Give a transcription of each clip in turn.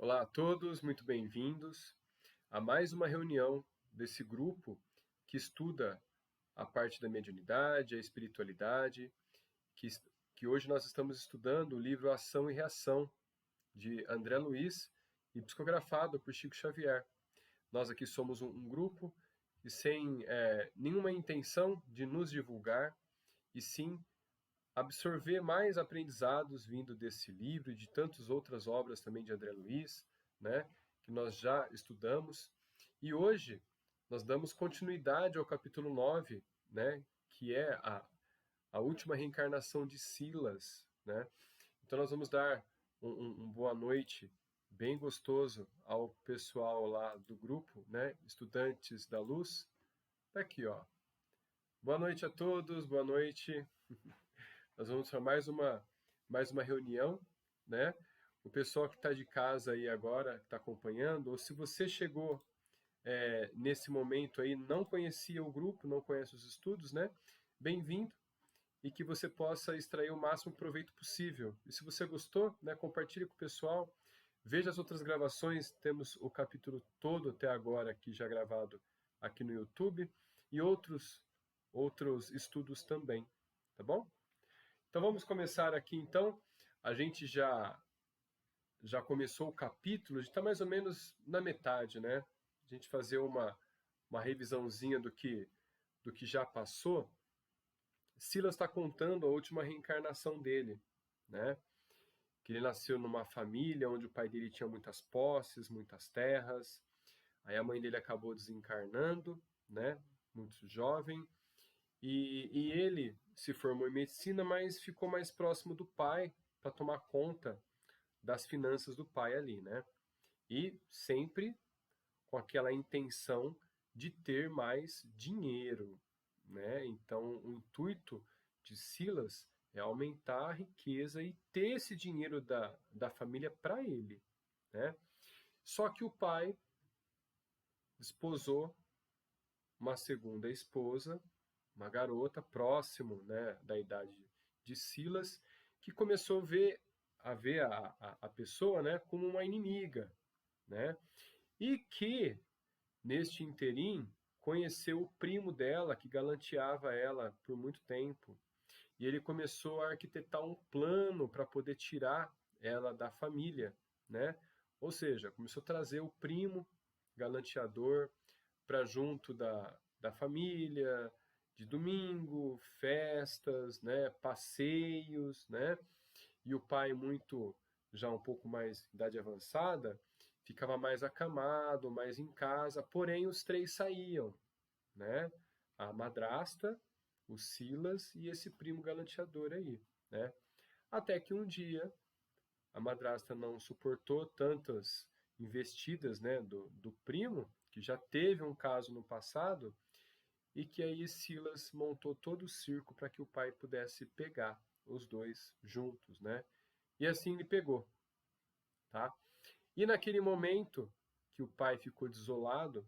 Olá a todos, muito bem-vindos a mais uma reunião desse grupo que estuda a parte da mediunidade, a espiritualidade, que hoje nós estamos estudando o livro Ação e Reação, de André Luiz, e psicografado por Chico Xavier. Nós aqui somos um grupo e sem nenhuma intenção de nos divulgar, e sim absorver mais aprendizados vindo desse livro e de tantas outras obras também de André Luiz, né, que nós já estudamos. E hoje nós damos continuidade ao capítulo 9, né, que é a última reencarnação de Silas. Né? Então nós vamos dar um boa noite bem gostoso ao pessoal lá do grupo, né, Estudantes da Luz. Tá aqui, ó. Boa noite a todos, boa noite. Nós vamos para mais uma reunião, né? O pessoal que está de casa aí agora, que está acompanhando, ou se você chegou nesse momento aí, não conhecia o grupo, não conhece os estudos, né? Bem-vindo e que você possa extrair o máximo proveito possível. E se você gostou, né, compartilhe com o pessoal, veja as outras gravações, temos o capítulo todo até agora aqui já gravado aqui no YouTube e outros estudos também, tá bom? Então vamos começar aqui então. A gente já começou o capítulo, a gente está mais ou menos na metade, né? A gente fazer uma revisãozinha do que já passou. Silas está contando a última reencarnação dele, né? Que ele nasceu numa família onde o pai dele tinha muitas posses, muitas terras. Aí a mãe dele acabou desencarnando, né? Muito jovem. E ele se formou em medicina, mas ficou mais próximo do pai para tomar conta das finanças do pai ali, né? E sempre com aquela intenção de ter mais dinheiro, né? Então, o intuito de Silas é aumentar a riqueza e ter esse dinheiro da família para ele, né? Só que o pai desposou uma segunda esposa, uma garota próximo, né, da idade de Silas, que começou a ver a pessoa, né, como uma inimiga, né, e que, neste interim, conheceu o primo dela, que galanteava ela por muito tempo, e ele começou a arquitetar um plano para poder tirar ela da família, né, ou seja, começou a trazer o primo galanteador para junto da família, de domingo, festas, né, passeios, né? E o pai muito já um pouco mais idade avançada, ficava mais acamado, mais em casa, porém os três saíam, né? A madrasta, o Silas e esse primo galanteador aí, né? Até que um dia a madrasta não suportou tantas investidas, né, do primo, que já teve um caso no passado, e que aí Silas montou todo o circo para que o pai pudesse pegar os dois juntos, né? E assim ele pegou, tá? E naquele momento que o pai ficou desolado,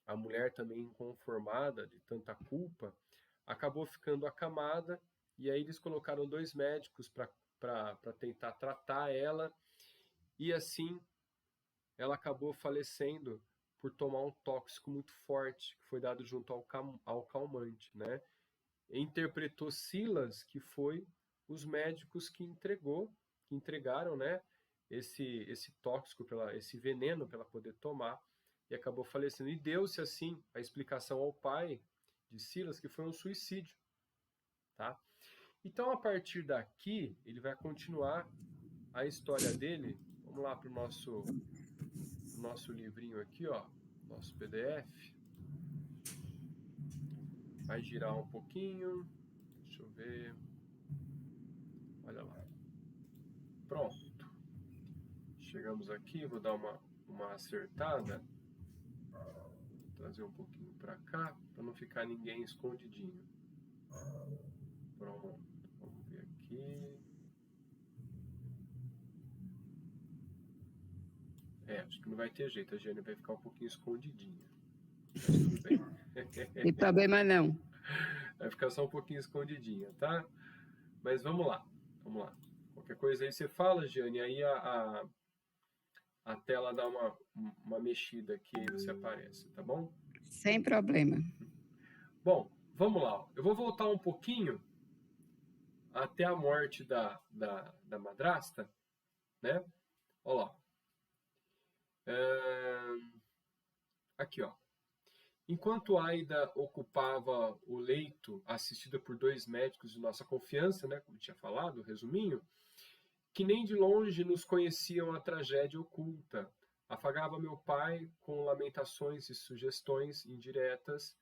a mulher também inconformada de tanta culpa, acabou ficando acamada, e aí eles colocaram dois médicos para tentar tratar ela, e assim ela acabou falecendo por tomar um tóxico muito forte, que foi dado junto ao calmante, né? Interpretou Silas, que foi os médicos que entregaram, né, esse tóxico, esse veneno para ela poder tomar, e acabou falecendo. E deu-se, assim, a explicação ao pai de Silas, que foi um suicídio, tá? Então, a partir daqui, ele vai continuar a história dele. Vamos lá para o nosso livrinho aqui, ó, nosso PDF. Vai girar um pouquinho. Deixa eu ver. Olha lá. Pronto. Chegamos aqui, vou dar uma acertada. Vou trazer um pouquinho para cá, para não ficar ninguém escondidinho. Pronto. Vamos ver aqui. Acho que não vai ter jeito. A Jane vai ficar um pouquinho escondidinha. Mas tudo bem. Não tem problema não. Vai ficar só um pouquinho escondidinha, tá? Mas vamos lá. Vamos lá. Qualquer coisa aí você fala, Jane. Aí a a tela dar uma mexida aqui e você aparece, tá bom? Sem problema. Bom, vamos lá. Eu vou voltar um pouquinho até a morte da madrasta, né? Olha lá. Aqui, ó. Enquanto Aida ocupava o leito, assistida por 2 médicos de nossa confiança, né, como tinha falado, resuminho, que nem de longe nos conheciam a tragédia oculta, afagava meu pai com lamentações e sugestões indiretas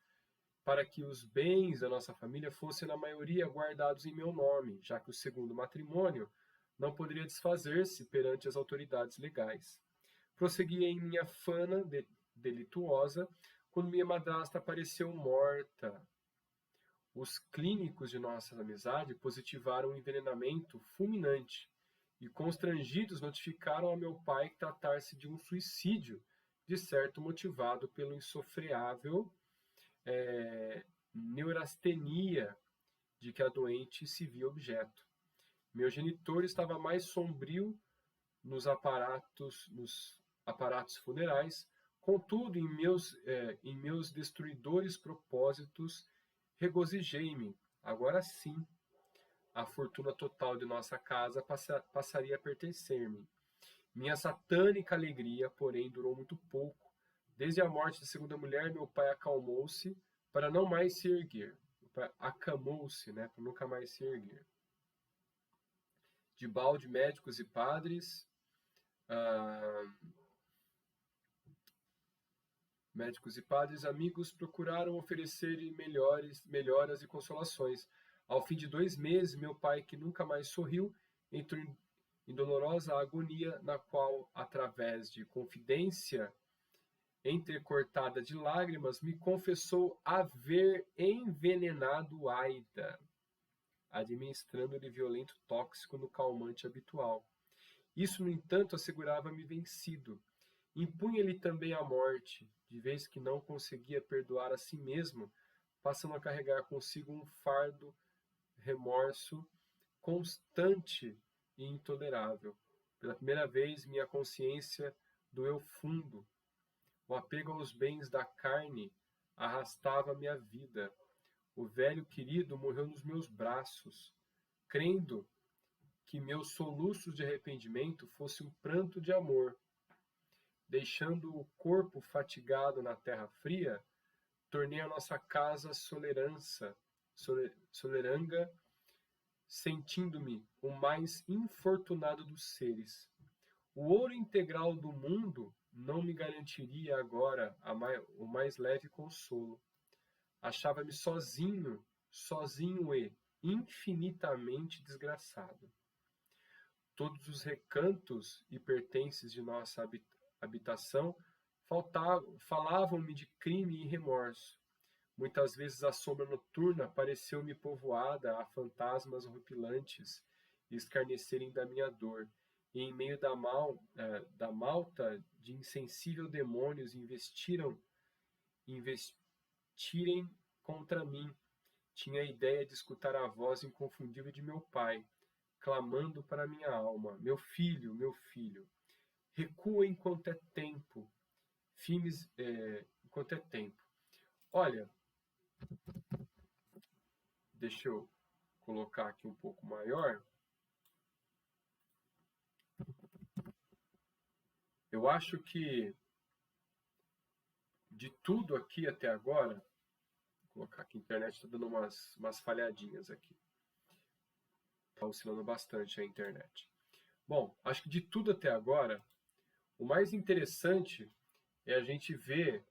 para que os bens da nossa família fossem, na maioria, guardados em meu nome, já que o segundo matrimônio não poderia desfazer-se perante as autoridades legais. Prosseguia em minha fana delituosa quando minha madrasta apareceu morta. Os clínicos de nossa amizade positivaram um envenenamento fulminante e, constrangidos, notificaram a meu pai que tratar-se de um suicídio, de certo motivado pelo insofreável neurastenia de que a doente se via objeto. Meu genitor estava mais sombrio nos aparatos funerais, contudo, em meus destruidores propósitos, regozijei-me. Agora sim, a fortuna total de nossa casa passaria a pertencer-me. Minha satânica alegria, porém, durou muito pouco. Desde a morte da segunda mulher, meu pai acalmou-se para não mais se erguer. Acamou-se, né, para nunca mais se erguer. De balde, médicos e padres, amigos procuraram oferecer melhoras e consolações. Ao fim de 2 meses, meu pai, que nunca mais sorriu, entrou em dolorosa agonia, na qual, através de confidência entrecortada de lágrimas, me confessou haver envenenado Aida, administrando-lhe violento tóxico no calmante habitual. Isso, no entanto, assegurava-me vencido. Impunha-lhe também a morte, de vez que não conseguia perdoar a si mesmo, passando a carregar consigo um fardo remorso constante e intolerável. Pela primeira vez, minha consciência doeu fundo. O apego aos bens da carne arrastava minha vida. O velho querido morreu nos meus braços, crendo que meus soluços de arrependimento fossem um pranto de amor. Deixando o corpo fatigado na terra fria, tornei a nossa casa soleranga, sentindo-me o mais infortunado dos seres. O ouro integral do mundo não me garantiria agora o mais leve consolo. Achava-me sozinho e infinitamente desgraçado. Todos os recantos e pertences de nossa habitação falavam-me de crime e remorso. Muitas vezes a sombra noturna pareceu-me povoada a fantasmas horripilantes escarnecerem da minha dor, e em meio da malta de insensível demônios investirem contra mim. Tinha a ideia de escutar a voz inconfundível de meu pai, clamando para minha alma: meu filho, recua enquanto é tempo. Enquanto é tempo. Olha, deixa eu colocar aqui um pouco maior. Eu acho que de tudo aqui até agora, vou colocar aqui, a internet está dando umas falhadinhas aqui. Está oscilando bastante a internet. Bom, acho que de tudo até agora, o mais interessante é a gente ver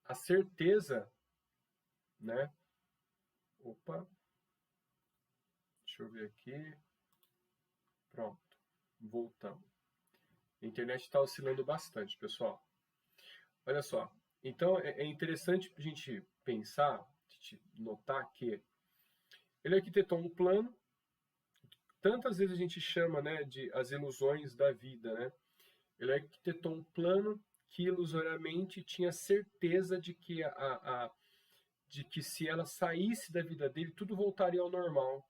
a certeza, né? Opa, deixa eu ver aqui. Pronto, voltamos. A internet está oscilando bastante, pessoal. Olha só, então é interessante a gente pensar, a gente notar que ele arquitetou um plano, tantas vezes a gente chama, né, de as ilusões da vida, né? Ele arquitetou um plano que ilusoriamente tinha certeza de que de que se ela saísse da vida dele, tudo voltaria ao normal.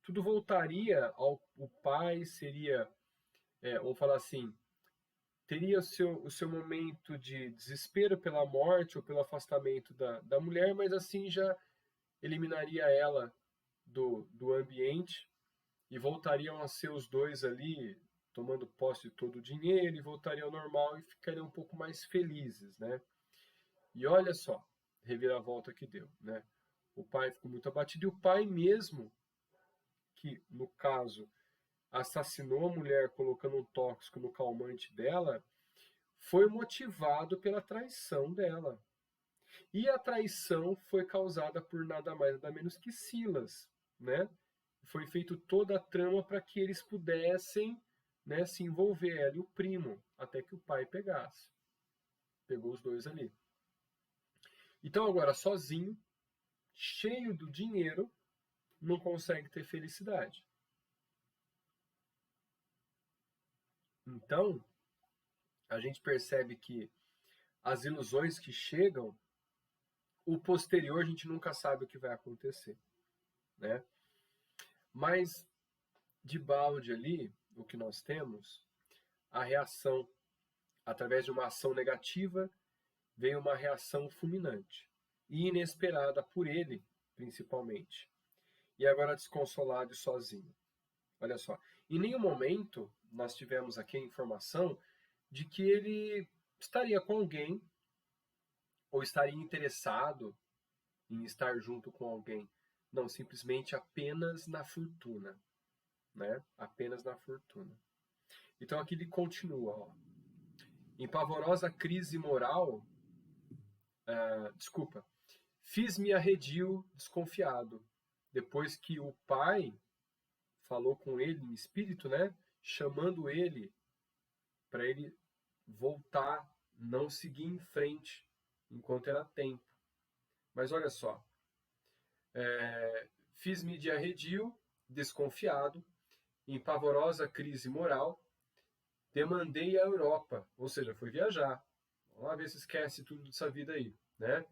Tudo voltaria o pai seria vamos falar assim, teria o seu momento de desespero pela morte ou pelo afastamento da mulher, mas assim já eliminaria ela do ambiente e voltariam a ser os dois ali tomando posse de todo o dinheiro e voltariam ao normal e ficariam um pouco mais felizes, né? E olha só, reviravolta que deu, né? O pai ficou muito abatido e o pai mesmo, que no caso assassinou a mulher colocando um tóxico no calmante dela, foi motivado pela traição dela. E a traição foi causada por nada mais nada menos que Silas, né? Foi feito toda a trama para que eles pudessem, né, se envolver, ela e o primo, até que o pai pegasse. Pegou os dois ali. Então agora, sozinho, cheio do dinheiro, não consegue ter felicidade. Então, a gente percebe que as ilusões que chegam, o posterior a gente nunca sabe o que vai acontecer, né? Mas de balde ali, o que nós temos, a reação, através de uma ação negativa, veio uma reação fulminante e inesperada por ele, principalmente. E agora desconsolado e sozinho. Olha só, em nenhum momento nós tivemos aqui a informação de que ele estaria com alguém ou estaria interessado em estar junto com alguém. Não, simplesmente apenas na fortuna, né? Apenas na fortuna. Então aqui ele continua, ó. Em pavorosa crise moral, fiz-me arredio desconfiado, depois que o pai falou com ele em espírito, né? Chamando ele para ele voltar, não seguir em frente enquanto era tempo. Mas olha só, fiz-me de arredio, desconfiado, em pavorosa crise moral, demandei a Europa, ou seja, fui viajar. Vamos lá ver se esquece tudo dessa vida aí, né?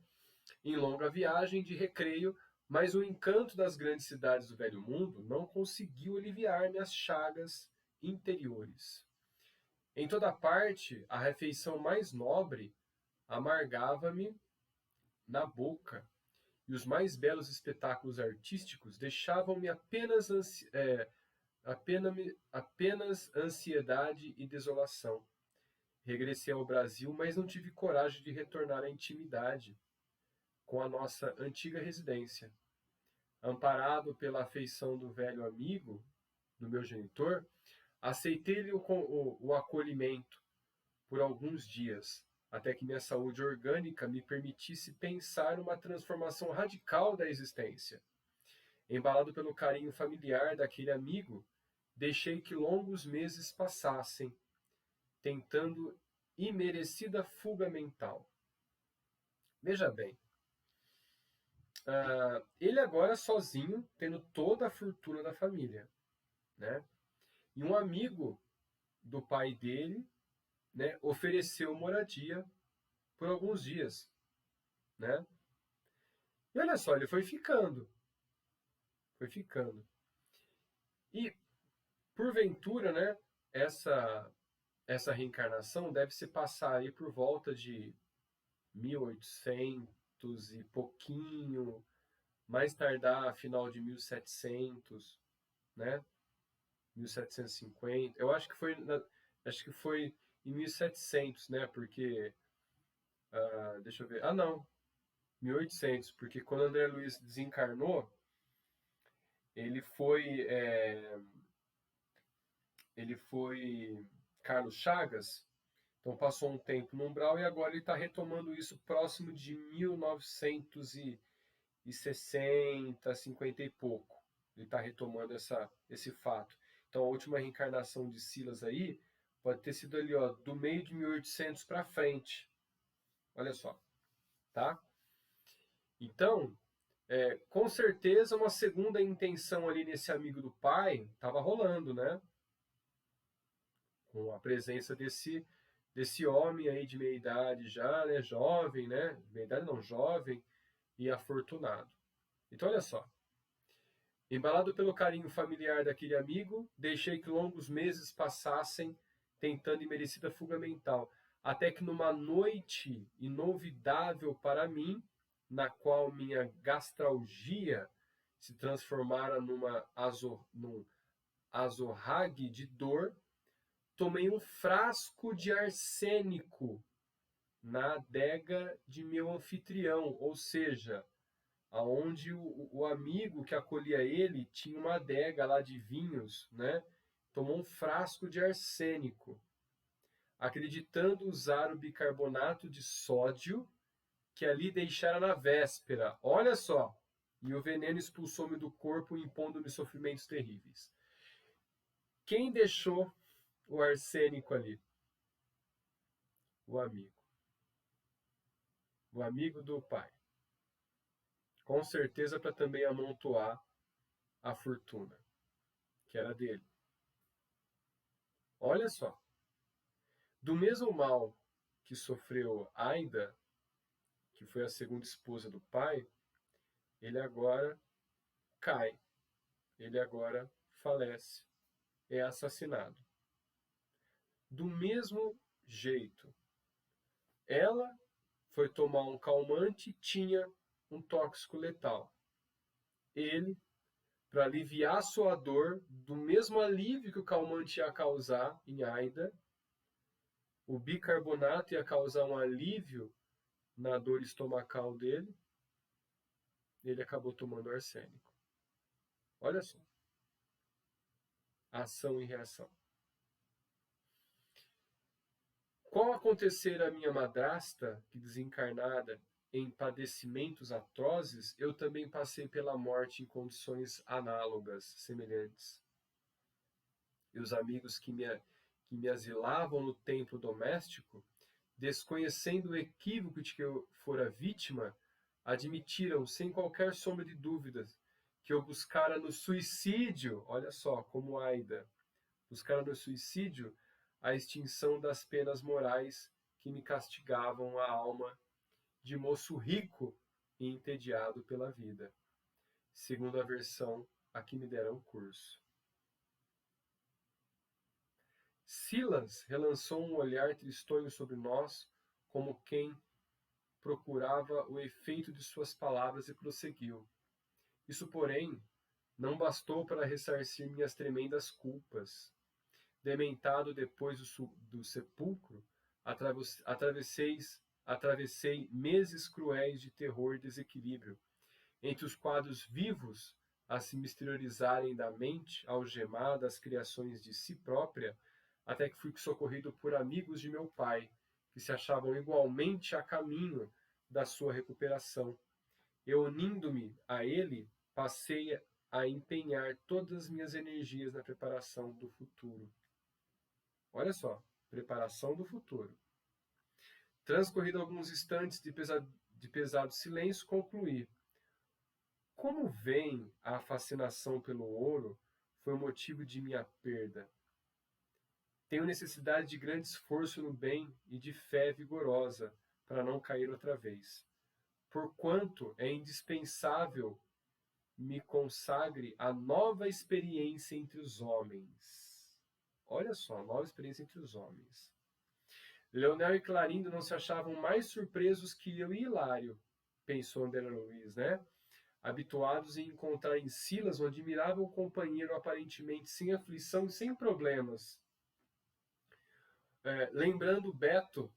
Em longa viagem de recreio, mas o encanto das grandes cidades do velho mundo não conseguiu aliviar minhas chagas interiores. Em toda parte, a refeição mais nobre amargava-me na boca, e os mais belos espetáculos artísticos deixavam-me apenas ansiedade e desolação. Regressei ao Brasil, mas não tive coragem de retornar à intimidade com a nossa antiga residência. Amparado pela afeição do velho amigo, do meu genitor, aceitei-lhe o acolhimento por alguns dias, até que minha saúde orgânica me permitisse pensar numa transformação radical da existência. Embalado pelo carinho familiar daquele amigo, deixei que longos meses passassem, tentando imerecida fuga mental. Veja bem, ele agora sozinho, tendo toda a fortuna da família, né? E um amigo do pai dele, né, ofereceu moradia por alguns dias, né? E olha só, ele foi ficando. E, porventura, né, essa reencarnação deve se passar aí por volta de 1800 e pouquinho, mais tardar final de 1700, né? 1750. Eu acho que foi em 1700, né? Porque deixa eu ver. Ah, não. 1800, porque quando André Luiz desencarnou, ele foi Carlos Chagas, então passou um tempo no umbral e agora ele está retomando isso próximo de 1960, 50 e pouco. Ele está retomando esse fato. Então a última reencarnação de Silas aí pode ter sido ali, ó, do meio de 1800 para frente. Olha só, tá? Então, com certeza uma segunda intenção ali nesse amigo do pai estava rolando, né? Com a presença desse homem aí de meia idade já, né? Jovem, né? Meia idade não, jovem e afortunado. Então, olha só. Embalado pelo carinho familiar daquele amigo, deixei que longos meses passassem tentando imerecida fuga mental, até que numa noite inovidável para mim, na qual minha gastralgia se transformara num azorrague de dor, tomei um frasco de arsênico na adega de meu anfitrião, ou seja, aonde o amigo que acolhia ele tinha uma adega lá de vinhos, né? Tomou um frasco de arsênico, acreditando usar o bicarbonato de sódio que ali deixara na véspera. Olha só! E o veneno expulsou-me do corpo, impondo-me sofrimentos terríveis. Quem deixou o arsênico ali? O amigo. O amigo do pai. Com certeza para também amontoar a fortuna, que era dele. Olha só. Do mesmo mal que sofreu Aida, que foi a segunda esposa do pai, ele agora cai. Ele agora falece. É assassinado. Do mesmo jeito, ela foi tomar um calmante e tinha um tóxico letal. Ele, para aliviar sua dor, do mesmo alívio que o calmante ia causar em Aida, o bicarbonato ia causar um alívio na dor estomacal dele, ele acabou tomando arsênico. Olha só. Ação e reação. Qual acontecer a minha madrasta, que desencarnada em padecimentos atrozes, eu também passei pela morte em condições análogas, semelhantes. E os amigos que me asilavam no templo doméstico, desconhecendo o equívoco de que eu fora vítima, admitiram, sem qualquer sombra de dúvidas, que eu buscara no suicídio, olha só, como Aida, buscara no suicídio a extinção das penas morais que me castigavam a alma de moço rico e entediado pela vida, segundo a versão a que me deram curso. Silas relançou um olhar tristonho sobre nós, como quem procurava o efeito de suas palavras e prosseguiu. Isso, porém, não bastou para ressarcir minhas tremendas culpas. Dementado depois do sepulcro, atravessei meses cruéis de terror e desequilíbrio, entre os quadros vivos a se misteriorizarem da mente, algemada às criações de si própria, até que fui socorrido por amigos de meu pai, que se achavam igualmente a caminho da sua recuperação. Eu, unindo-me a ele, passei a empenhar todas as minhas energias na preparação do futuro. Olha só, preparação do futuro. Transcorrido alguns instantes de pesado silêncio, concluí. Como vem a fascinação pelo ouro foi o motivo de minha perda. Tenho necessidade de grande esforço no bem e de fé vigorosa para não cair outra vez. Porquanto é indispensável me consagre a nova experiência entre os homens. Olha só, nova experiência entre os homens. Leonel e Clarindo não se achavam mais surpresos que eu e Hilário, pensou André Luiz, né? Habituados em encontrar em Silas um admirável companheiro aparentemente sem aflição e sem problemas. Lembrando Beto,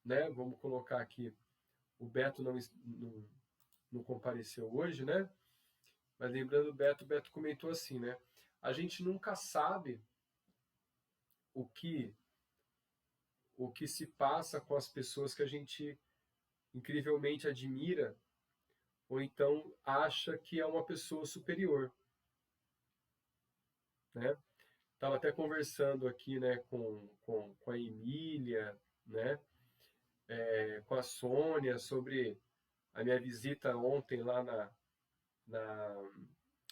né? Vamos colocar aqui, o Beto não compareceu hoje, né? Mas lembrando o Beto comentou assim, né? A gente nunca sabe o que se passa com as pessoas que a gente incrivelmente admira, ou então acha que é uma pessoa superior, né? Estava até conversando aqui, né, com a Emília, né, com a Sônia, sobre a minha visita ontem lá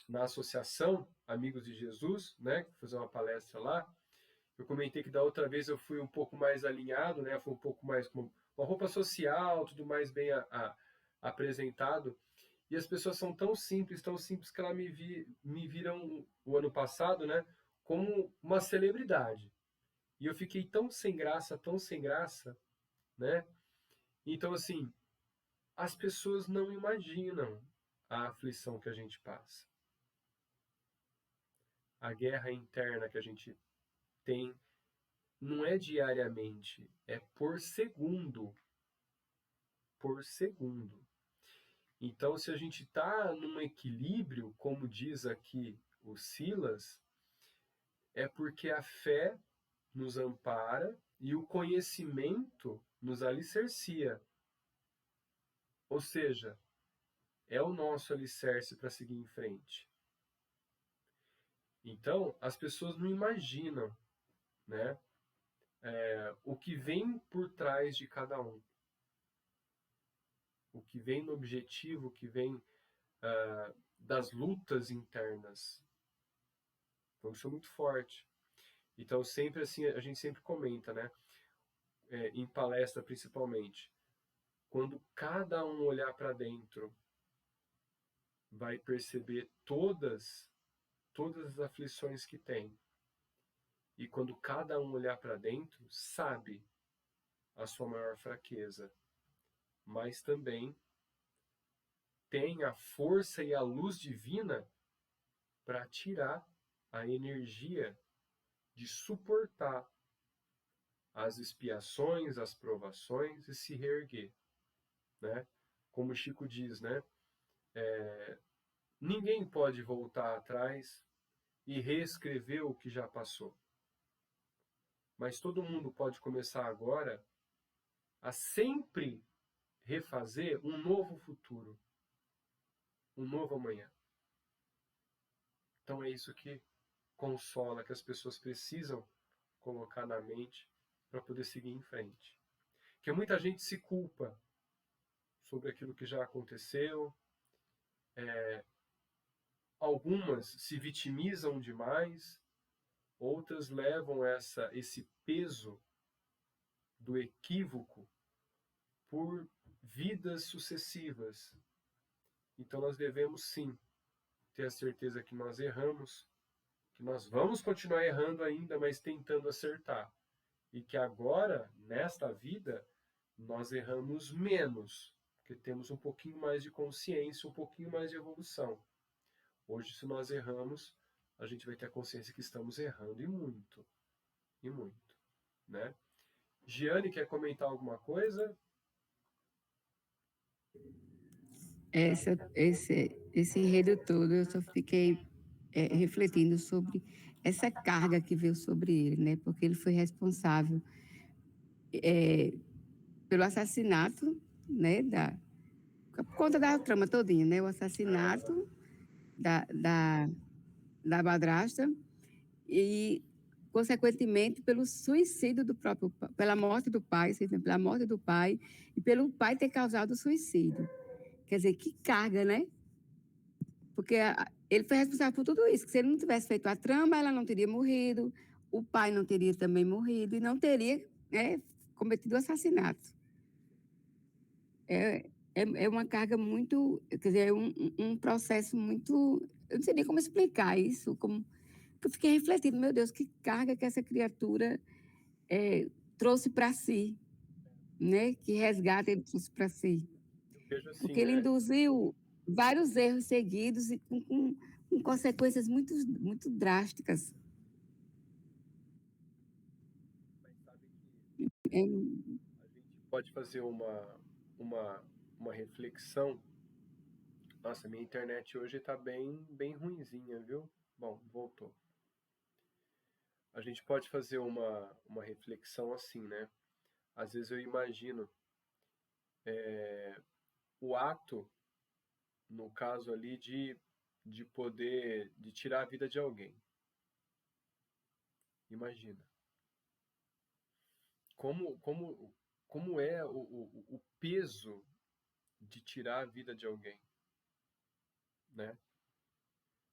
na Associação Amigos de Jesus, né, fazer uma palestra lá. Eu comentei que da outra vez eu fui um pouco mais alinhado, né, fui um pouco mais com uma roupa social, tudo mais bem apresentado. E as pessoas são tão simples que elas me viram o ano passado, né, como uma celebridade. E eu fiquei tão sem graça, né? Então, assim, as pessoas não imaginam a aflição que a gente passa, a guerra interna que a gente tem, não é diariamente, é por segundo, por segundo. Então, se a gente está num equilíbrio, como diz aqui o Silas, é porque a fé nos ampara e o conhecimento nos alicercia. Ou seja, é o nosso alicerce para seguir em frente. Então, as pessoas não imaginam, né, o que vem por trás de cada um. O que vem no objetivo, o que vem das lutas internas. Então, isso é muito forte. Então, sempre assim, a gente sempre comenta, né, em palestra principalmente, quando cada um olhar para dentro, vai perceber todas as aflições que tem. E quando cada um olhar para dentro, sabe a sua maior fraqueza, mas também tem a força e a luz divina para tirar a energia de suportar as expiações, as provações e se reerguer, né? Como o Chico diz, né? Ninguém pode voltar atrás e reescrever o que já passou. Mas todo mundo pode começar agora a sempre refazer um novo futuro, um novo amanhã. Então é isso que consola, que as pessoas precisam colocar na mente para poder seguir em frente. Porque muita gente se culpa sobre aquilo que já aconteceu, algumas se vitimizam demais, outras levam esse peso do equívoco por vidas sucessivas. Então nós devemos sim ter a certeza que nós erramos, que nós vamos continuar errando ainda, mas tentando acertar. E que agora, nesta vida, nós erramos menos, porque temos um pouquinho mais de consciência, um pouquinho mais de evolução. Hoje, se nós erramos, a gente vai ter a consciência que estamos errando e muito, né? Giane, quer comentar alguma coisa? Esse enredo todo, eu só fiquei refletindo sobre essa carga que veio sobre ele, né? Porque ele foi responsável pelo assassinato, né? Por conta da trama todinha, né? O assassinato da madrasta e, consequentemente, pelo suicídio do próprio, pela morte do pai, pela morte do pai e pelo pai ter causado o suicídio. Quer dizer, que carga, né? Porque ele foi responsável por tudo isso. Que se ele não tivesse feito a trama, ela não teria morrido, o pai não teria também morrido e não teria cometido o assassinato. É uma carga muito, quer dizer, um processo muito, eu não sei nem como explicar isso, eu fiquei refletindo, meu Deus, que carga que essa criatura trouxe para si, né? Que resgate ele trouxe para si. Eu vejo assim, Porque ele né? induziu vários erros seguidos e com consequências muito drásticas. Mas sabe que É, a gente pode fazer uma, uma reflexão. Nossa, minha internet hoje está bem ruinzinha, viu? Bom, voltou. A gente pode fazer uma reflexão assim, né? Às vezes eu imagino o ato, no caso ali, de poder, de tirar a vida de alguém. Imagina. Como, como, como é o peso de tirar a vida de alguém, né?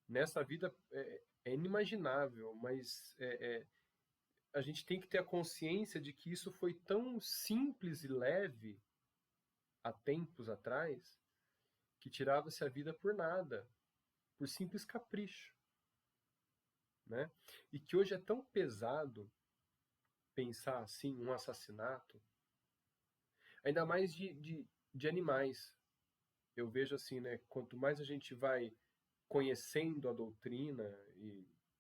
Nessa vida é inimaginável, mas a gente tem que ter a consciência de que isso foi tão simples e leve há tempos atrás, que tirava-se a vida por nada, por simples capricho, né? E que hoje é tão pesado pensar assim, um assassinato, ainda mais de animais. Eu vejo assim, né? Quanto mais a gente vai conhecendo a doutrina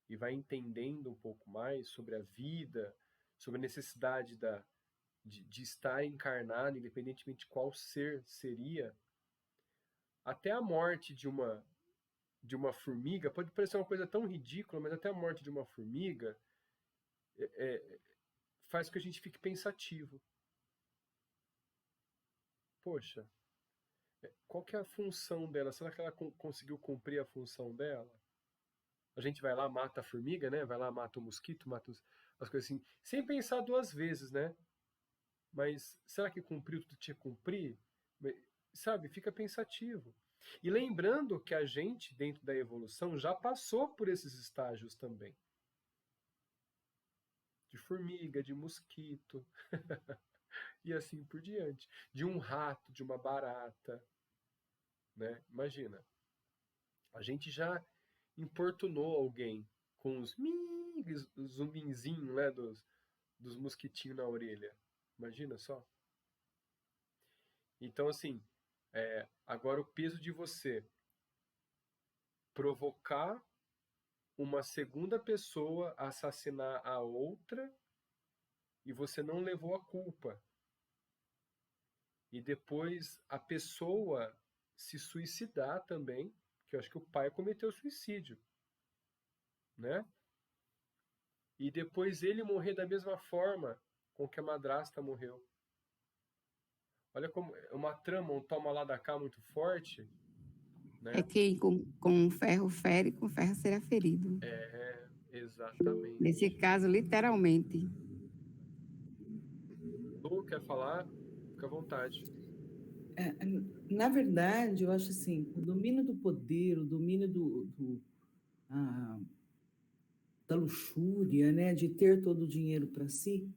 e vai entendendo um pouco mais sobre a vida, sobre a necessidade de estar encarnado, independentemente de qual ser seria, até a morte de uma formiga, pode parecer uma coisa tão ridícula, mas até a morte de uma formiga faz com que a gente fique pensativo. Poxa, qual que é a função dela? Será que ela conseguiu cumprir a função dela? A gente vai lá, mata a formiga, né? Vai lá, mata o mosquito, mata as coisas assim, sem pensar duas vezes, né? Mas será que cumpriu tudo que tinha que cumprir? Sabe, fica pensativo. E lembrando que a gente, dentro da evolução, já passou por esses estágios também. De formiga, de mosquito, e assim por diante. De um rato, de uma barata, né? Imagina, a gente já importunou alguém com os zumbinzinhos, né, dos mosquitinhos na orelha. Imagina só. Então, assim, agora o peso de você provocar uma segunda pessoa a assassinar a outra e você não levou a culpa. E depois a pessoa se suicidar também, que eu acho que o pai cometeu suicídio, né? E depois ele morrer da mesma forma com que a madrasta morreu. Olha como é uma trama, um toma lá da cá muito forte, É né? que com ferro fere, com ferro será ferido. Exatamente. Nesse caso, literalmente. Lu, quer falar? Fica à vontade. É, na verdade, eu acho assim, o domínio do poder, o domínio ah, da luxúria, né, de ter todo o dinheiro para si,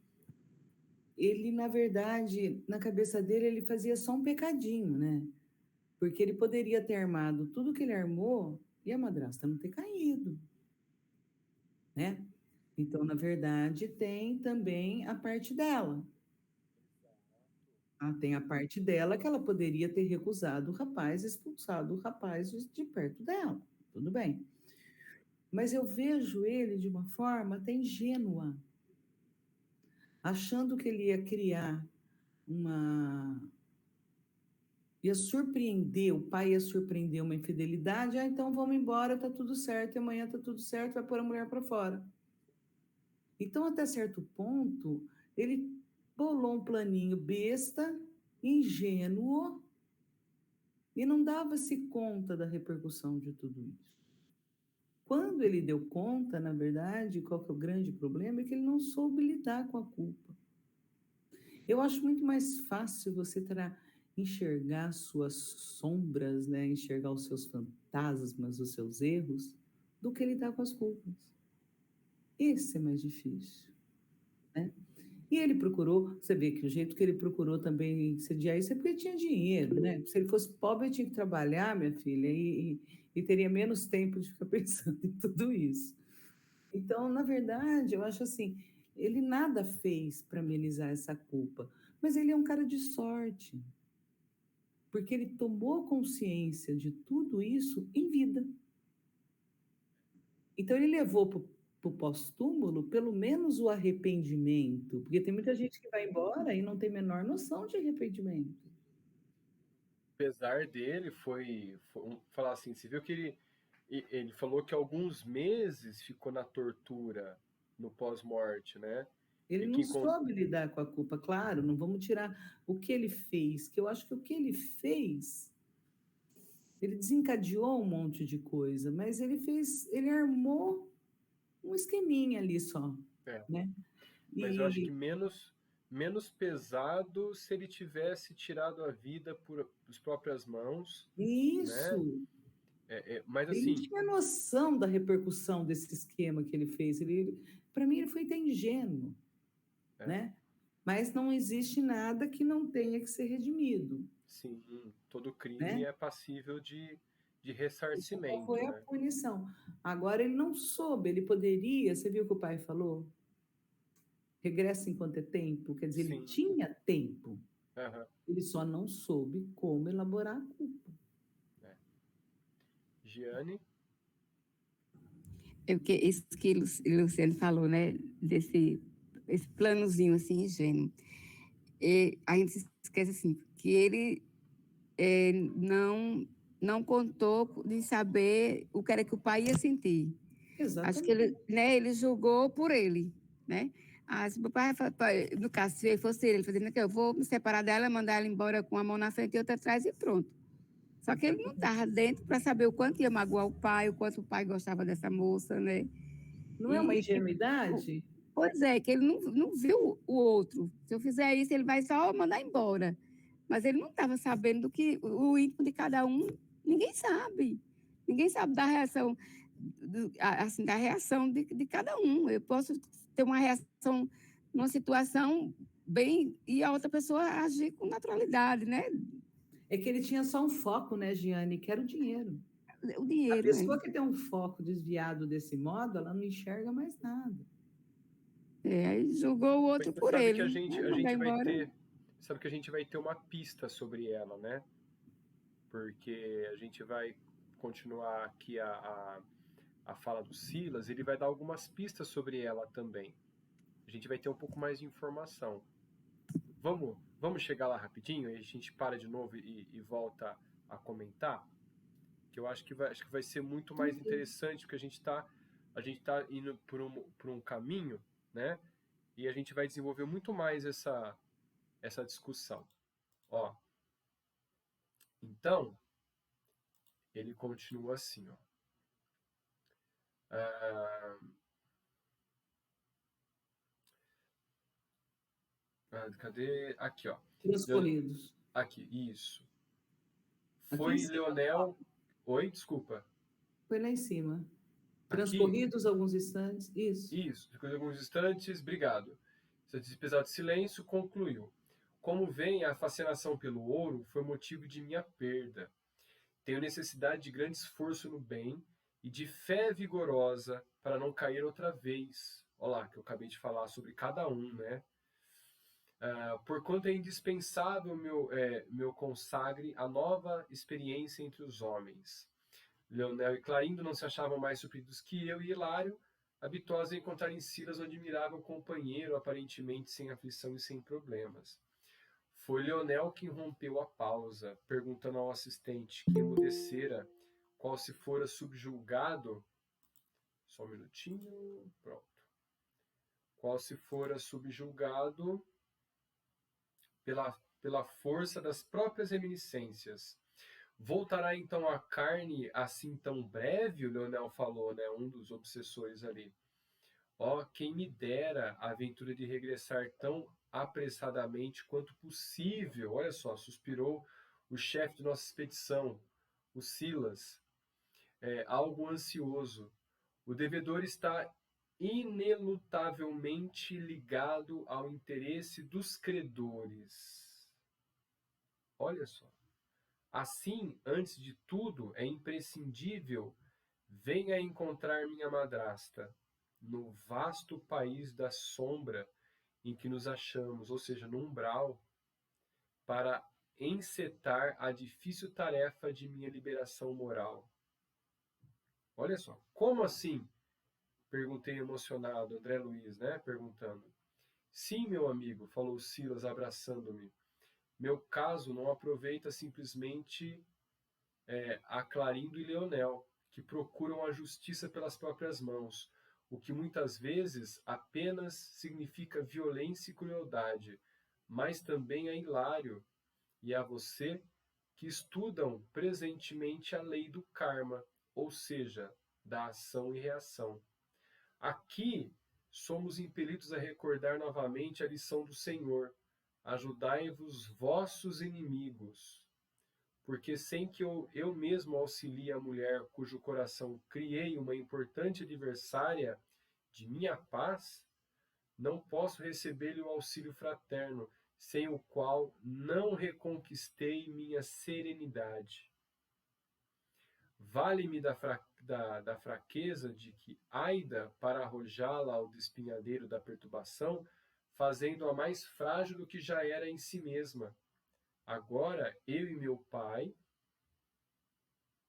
ele, na verdade, na cabeça dele, ele fazia só um pecadinho, né? Porque ele poderia ter armado tudo que ele armou e a madrasta não ter caído, né? Então, na verdade, tem também a parte dela. Tem a parte dela que ela poderia ter recusado o rapaz, expulsado o rapaz de perto dela. Tudo bem. Mas eu vejo ele de uma forma até ingênua, achando que ele ia criar uma. Ia surpreender, o pai ia surpreender uma infidelidade. Então vamos embora, tá tudo certo, e amanhã tá tudo certo, vai pôr a mulher para fora. Então, até certo ponto, ele bolou um planinho besta, ingênuo, e não dava-se conta da repercussão de tudo isso. Quando ele deu conta, na verdade, qual que é o grande problema? É que ele não soube lidar com a culpa. Eu acho muito mais fácil você enxergar suas sombras, né? Enxergar os seus fantasmas, os seus erros, do que lidar com as culpas. Esse é mais difícil, né? E ele procurou, você vê que o jeito que ele procurou também sediar isso é porque ele tinha dinheiro, né? Se ele fosse pobre, ele tinha que trabalhar, minha filha, e teria menos tempo de ficar pensando em tudo isso. Então, na verdade, eu acho assim, ele nada fez para amenizar essa culpa, mas ele é um cara de sorte, porque ele tomou consciência de tudo isso em vida. Então, ele levou para o pós-túmulo pelo menos o arrependimento, porque tem muita gente que vai embora e não tem a menor noção de arrependimento. Apesar dele falar assim, você viu que ele falou que alguns meses ficou na tortura no pós-morte, né? Ele E não soube lidar com a culpa, claro, não vamos tirar o que ele fez, que eu acho que o que ele fez, ele desencadeou um monte de coisa, mas ele armou um esqueminha ali só, é, né? mas eu acho que E menos pesado se ele tivesse tirado a vida por próprias mãos, né? isso, Mas ele não assim, tinha noção da repercussão desse esquema que ele fez. Para mim, ele foi até ingênuo, é, né? Mas não existe nada que não tenha que ser redimido, Sim, todo crime né? é passível de Isso qual ressarcimento, foi a né? punição. Agora ele não soube, ele poderia, você viu o que o pai falou? Regressa enquanto é tempo, quer dizer, ele Sim, tinha tempo, aham, ele só não soube como elaborar a culpa. é. Giane? É porque isso que o Luciano falou, né? Esse planozinho assim, ingênuo. E a gente esquece assim, que ele não contou de saber o que era que o pai ia sentir. Acho que Exatamente. ele julgou por ele, né? Se o pai, no caso, se fosse ele fazendo que eu vou me separar dela, mandar ela embora com uma mão na frente e outra atrás e pronto. Só que ele não estava dentro para saber o quanto ia magoar o pai, o quanto o pai gostava dessa moça, né? Não é uma E, ingenuidade? pois é, que ele não viu o outro. Se eu fizer isso, ele vai só mandar embora. Mas ele não estava sabendo do que o íntimo de cada um, ninguém sabe. Ninguém sabe da reação, assim, da reação de cada um. Eu posso ter uma reação numa situação bem e a outra pessoa agir com naturalidade, né? É que ele tinha só um foco, né, Giane, que era o dinheiro. O A dinheiro, né? pessoa que tem um foco desviado desse modo, ela não enxerga mais nada. Aí julgou o outro Mas por sabe que ele, né? a Mandar gente vai embora. ter, sabe que a gente vai ter uma pista sobre ela, né? Porque a gente vai continuar aqui a fala do Silas, ele vai dar algumas pistas sobre ela também. A gente vai ter um pouco mais de informação. Vamos chegar lá rapidinho e a gente para de novo e volta a comentar, que eu acho que vai ser muito mais interessante, porque a gente tá indo por um caminho, né? E a gente vai desenvolver muito mais essa discussão. Ó, então, ele continua assim, ó. Ah, cadê? Aqui, ó. Transcorridos. Aqui, isso. Aqui em Foi cima. Leonel. Oi, desculpa. Foi lá em cima. Aqui? Transcorridos alguns instantes. Isso. Isso. Depois de alguns instantes, obrigado. Esse episódio de silêncio concluiu. Como vem, a fascinação pelo ouro foi motivo de minha perda. Tenho necessidade de grande esforço no bem e de fé vigorosa para não cair outra vez. Olha lá, que eu acabei de falar sobre cada um, né? Porquanto é indispensável meu consagre a nova experiência entre os homens. Leonel e Clarindo não se achavam mais surpreendidos que eu e Hilário, habituosos a encontrar em Silas um admirável companheiro, aparentemente sem aflição e sem problemas. Foi Leonel quem rompeu a pausa, perguntando ao assistente, que emudecera, qual se fora subjulgado. Só um minutinho. Pronto. Qual se fora subjulgado pela força das próprias reminiscências. Voltará então a carne assim tão breve? O Leonel falou, né? Um dos obsessores ali. Ó, quem me dera a aventura de regressar tão apressadamente quanto possível. Olha só, suspirou o chefe de nossa expedição, o Silas, algo ansioso. O devedor está inelutavelmente ligado ao interesse dos credores. Olha só. Assim, antes de tudo, é imprescindível venha encontrar minha madrasta no vasto país da sombra em que nos achamos, ou seja, no umbral, para encetar a difícil tarefa de minha liberação moral. Olha só, como assim? Perguntei emocionado, André Luiz, né? Perguntando. Sim, meu amigo, falou Silas abraçando-me. Meu caso não aproveita simplesmente a Clarindo e Leonel, que procuram a justiça pelas próprias mãos, o que muitas vezes apenas significa violência e crueldade, mas também a Hilário e a você que estudam presentemente a lei do karma, ou seja, da ação e reação. Aqui somos impelidos a recordar novamente a lição do Senhor: ajudai-vos vossos inimigos. Porque sem que eu mesmo auxilie a mulher cujo coração criei uma importante adversária de minha paz, não posso receber-lhe o auxílio fraterno, sem o qual não reconquistei minha serenidade. Vale-me da fraqueza de que Aida para arrojá-la ao despinhadeiro da perturbação, fazendo-a mais frágil do que já era em si mesma. Agora, eu e meu pai,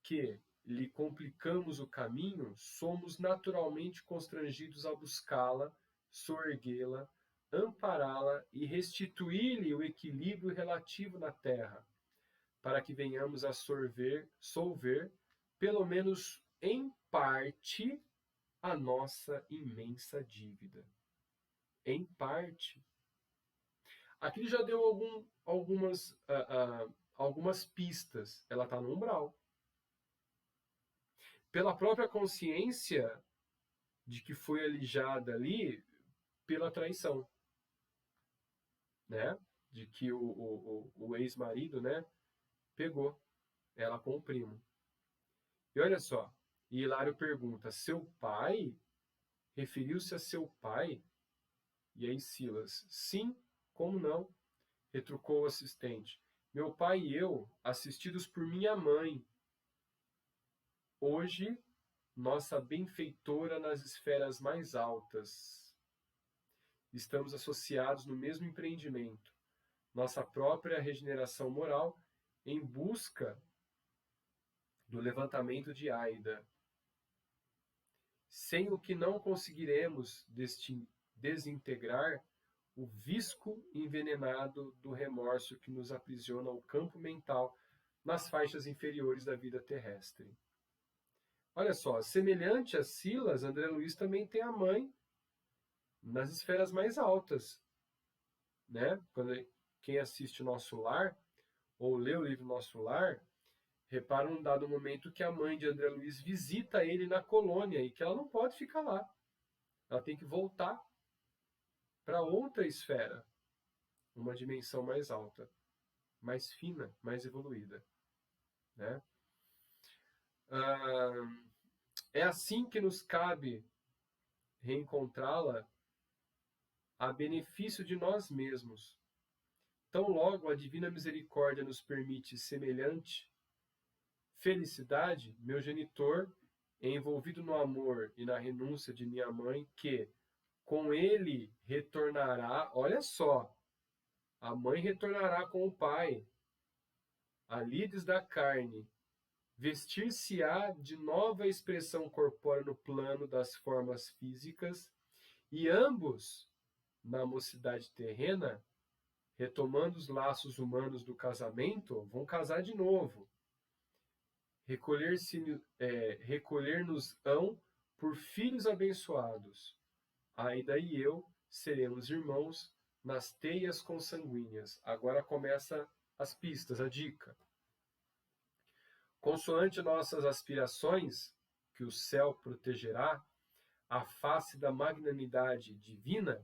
que lhe complicamos o caminho, somos naturalmente constrangidos a buscá-la, soerguê-la, ampará-la e restituir-lhe o equilíbrio relativo na terra, para que venhamos a solver, pelo menos em parte, a nossa imensa dívida. Em parte. Aqui ele já deu algumas pistas. Ela está no umbral. Pela própria consciência de que foi alijada ali pela traição, né? De que o ex-marido, né, pegou ela com o primo. E olha só, e Hilário pergunta, seu pai? Referiu-se a seu pai? E aí Silas, sim, como não? Retrucou o assistente. Meu pai e eu, assistidos por minha mãe, hoje, nossa benfeitora nas esferas mais altas. Estamos associados no mesmo empreendimento, nossa própria regeneração moral, em busca do levantamento de Aida, sem o que não conseguiremos desintegrar o visco envenenado do remorso que nos aprisiona ao campo mental nas faixas inferiores da vida terrestre. Olha só, semelhante a Silas, André Luiz também tem a mãe nas esferas mais altas, né? Quem assiste o Nosso Lar, ou lê o livro Nosso Lar, repara num dado momento que a mãe de André Luiz visita ele na colônia e que ela não pode ficar lá. Ela tem que voltar para outra esfera, uma dimensão mais alta, mais fina, mais evoluída, né? É assim que nos cabe reencontrá-la a benefício de nós mesmos. Tão logo a divina misericórdia nos permite semelhante felicidade, meu genitor, envolvido no amor e na renúncia de minha mãe, que com ele retornará, olha só, a mãe retornará com o pai, a lides da carne, vestir-se-á de nova expressão corpórea no plano das formas físicas, e ambos, na mocidade terrena, retomando os laços humanos do casamento, vão casar de novo. Recolher-nos-ão por filhos abençoados. Aida e eu seremos irmãos nas teias consanguíneas. Agora começa as pistas, a dica. Consoante nossas aspirações, que o céu protegerá, a face da magnanimidade divina,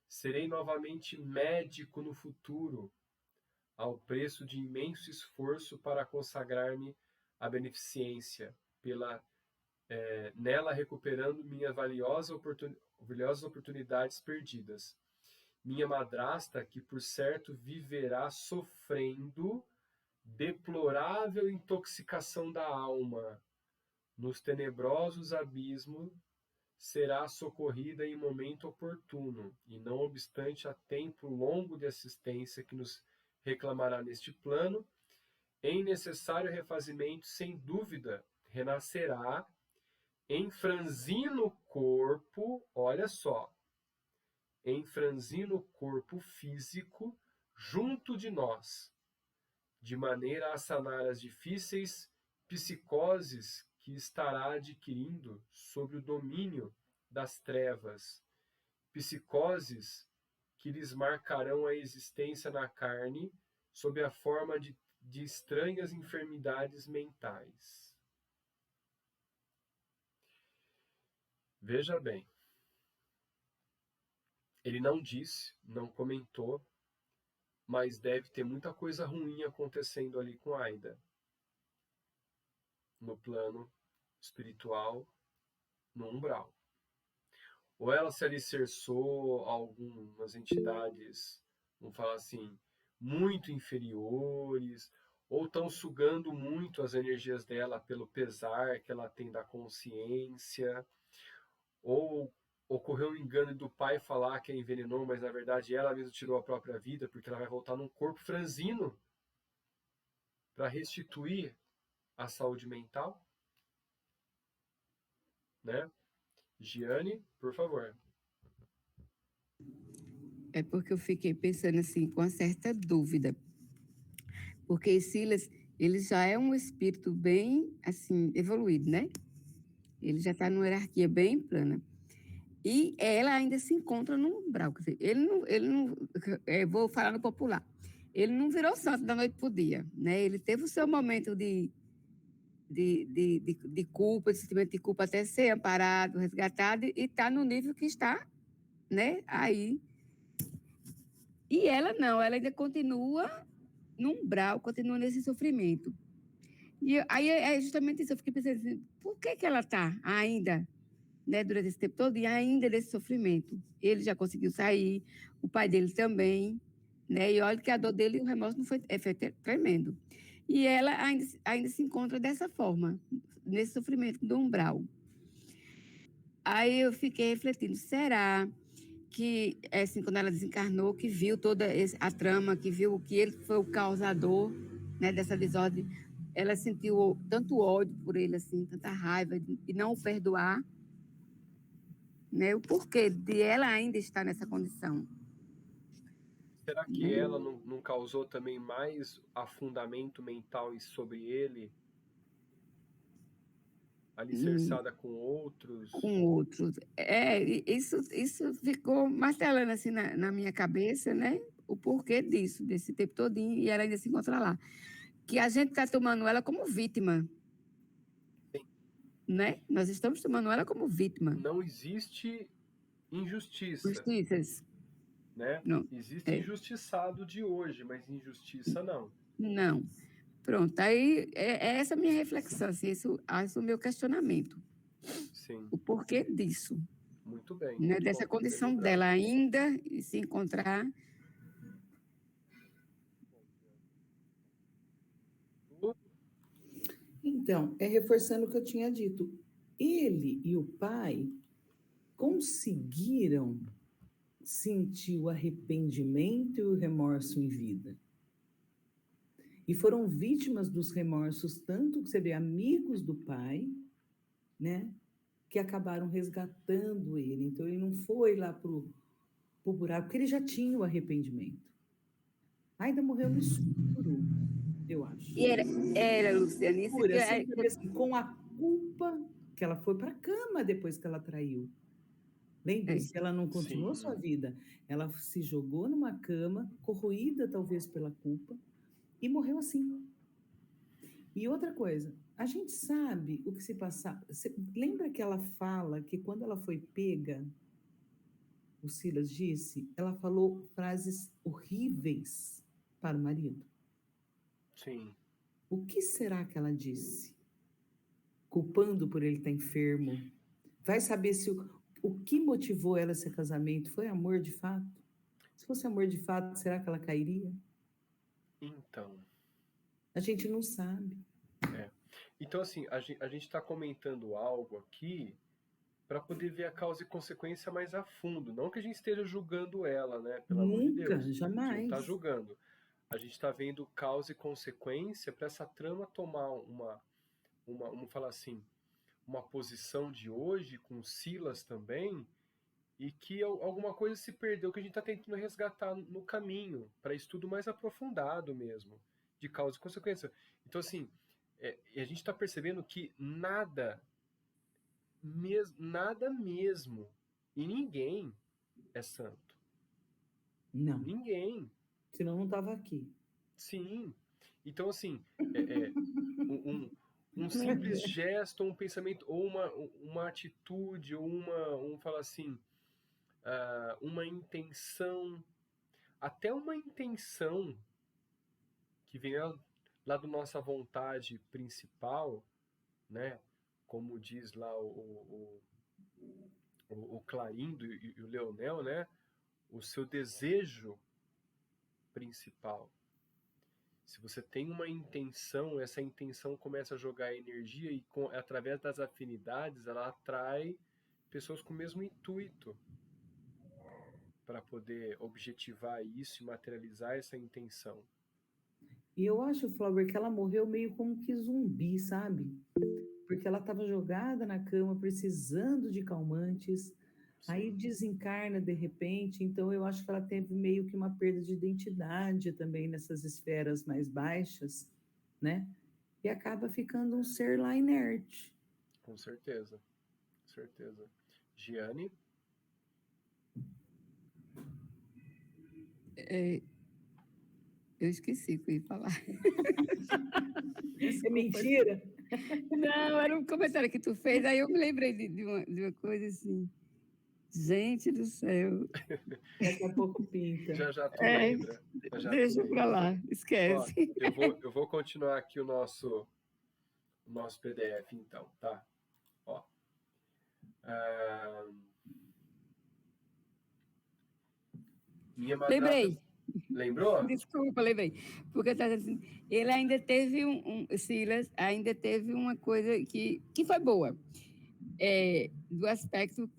serei novamente médico no futuro, ao preço de imenso esforço para consagrar-me à beneficência, nela recuperando minhas valiosas oportunidades perdidas. Minha madrasta, que por certo viverá sofrendo deplorável intoxicação da alma, nos tenebrosos abismos, será socorrida em momento oportuno, e não obstante a tempo longo de assistência que nos reclamará neste plano, em necessário refazimento, sem dúvida, renascerá em franzino corpo, olha só, em franzino corpo físico, junto de nós, de maneira a sanar as difíceis psicoses que estará adquirindo sob o domínio das trevas, psicoses que lhes marcarão a existência na carne sob a forma de estranhas enfermidades mentais. Veja bem, ele não disse, não comentou, mas deve ter muita coisa ruim acontecendo ali com Aida, no plano espiritual, no umbral. ou ela se alicerçou a algumas entidades, vamos falar assim, muito inferiores, ou estão sugando muito as energias dela pelo pesar que ela tem da consciência, ou ocorreu um engano do pai falar que a envenenou, mas na verdade ela mesma tirou a própria vida, porque ela vai voltar num corpo franzino para restituir a saúde mental, né? Giane, por favor. É porque eu fiquei pensando assim, com uma certa dúvida. Porque Silas, ele já é um espírito bem, assim, evoluído, né? Ele já está numa hierarquia bem plana. E ela ainda se encontra no umbral. Quer dizer, ele não vou falar no popular. Ele não virou santo da noite para o dia, né? Ele teve o seu momento de culpa, de sentimento de culpa, até ser amparado, resgatado, e está no nível que está, né? Aí. E ela não, ela ainda continua no umbral, continua nesse sofrimento. E aí é justamente isso, eu fiquei pensando assim, por que ela está ainda, né, durante esse tempo todo, e ainda nesse sofrimento? Ele já conseguiu sair, o pai dele também, né? E olha que a dor dele e o remorso não foi tremendo. E ela ainda se encontra dessa forma, nesse sofrimento do umbral. Aí eu fiquei refletindo, será que, assim, quando ela desencarnou, que viu toda a trama, que viu que ele foi o causador, né, dessa desordem, ela sentiu tanto ódio por ele, assim, tanta raiva, e não o perdoar, né? O porquê de ela ainda estar nessa condição, Será que né? ela não causou também mais afundamento mental sobre ele, E alicerçada com outros? com outros. Isso ficou martelando assim na minha cabeça, né? O porquê disso, desse tempo todinho, e ela ainda se encontra lá. Que a gente está tomando ela como vítima, Sim. né? Nós estamos tomando ela como vítima. Não existe injustiça, Justiças, né? não. Existe É, injustiçado de hoje, mas injustiça não. não. Pronto, aí é essa a minha reflexão, assim, esse é o meu questionamento. Sim, O porquê disso, muito bem, né? muito Dessa bom, bem condição lembrado. dela ainda se encontrar. Então, é reforçando o que eu tinha dito. Ele e o pai conseguiram sentir o arrependimento e o remorso em vida. E foram vítimas dos remorsos, tanto que você vê amigos do pai, né? Que acabaram resgatando ele. Então, ele não foi lá pro buraco, porque ele já tinha o arrependimento. Ainda morreu no escuro, eu E acho. era Luciane, isso Escuro, assim, sabe assim, com a culpa que ela foi para a cama depois que ela traiu. é, Lembre-se, ela não continuou sua Sim, vida. Ela se jogou numa cama, corroída talvez pela culpa, e morreu assim. E outra coisa, a gente sabe o que se passava. Você lembra que ela fala que quando ela foi pega, o Silas disse, ela falou frases horríveis para o marido. sim. O que será que ela disse? Culpando por ele estar enfermo. Vai saber se o que motivou ela a esse casamento foi amor de fato? Se fosse amor de fato, será que ela cairia? Então, A gente não sabe. é. Então, assim, a gente está comentando algo aqui para poder ver a causa e consequência mais a fundo. Não que a gente esteja julgando ela, né? Pelo amor de Nunca, Deus. A gente não está jamais. julgando. A gente está vendo causa e consequência para essa trama tomar vamos falar assim, uma posição de hoje, com Silas também, e que alguma coisa se perdeu que a gente está tentando resgatar no caminho, para estudo mais aprofundado mesmo, de causa e consequência. Então, assim, e a gente está percebendo que nada mesmo, e ninguém é santo. Não. Ninguém. Senão não estava aqui. Sim. Então, assim, é, é, um, um simples gesto, um pensamento, ou uma atitude, ou fala assim, uma intenção, até uma intenção que vem lá da nossa vontade principal, né? Como diz lá o Clarindo e o Leonel, né? O seu desejo principal. Se você tem uma intenção, essa intenção começa a jogar energia e através das afinidades ela atrai pessoas com o mesmo intuito para poder objetivar isso e materializar essa intenção. E eu acho, Flauber, que ela morreu meio como que zumbi, sabe? Porque ela estava jogada na cama, precisando de calmantes, aí Sim, desencarna de repente, então eu acho que ela teve meio que uma perda de identidade também nessas esferas mais baixas, né? E acaba ficando um ser lá inerte. com certeza. Com certeza. Giane? Eu esqueci o que eu ia falar. É Desculpa. mentira? Não, era um comentário que tu fez, aí eu me lembrei de uma coisa assim. Gente do céu. Daqui a pouco pinta. Já tu É, lembra. Já tu deixa lembra. pra lá, Ó, esquece. eu vou continuar aqui o nosso PDF, então, tá? Ó. Ah, minha madrasta. Lembrei. Lembrou? Desculpa, lembrei. Porque tá assim, ele ainda teve Silas ainda teve uma coisa que foi boa, do aspecto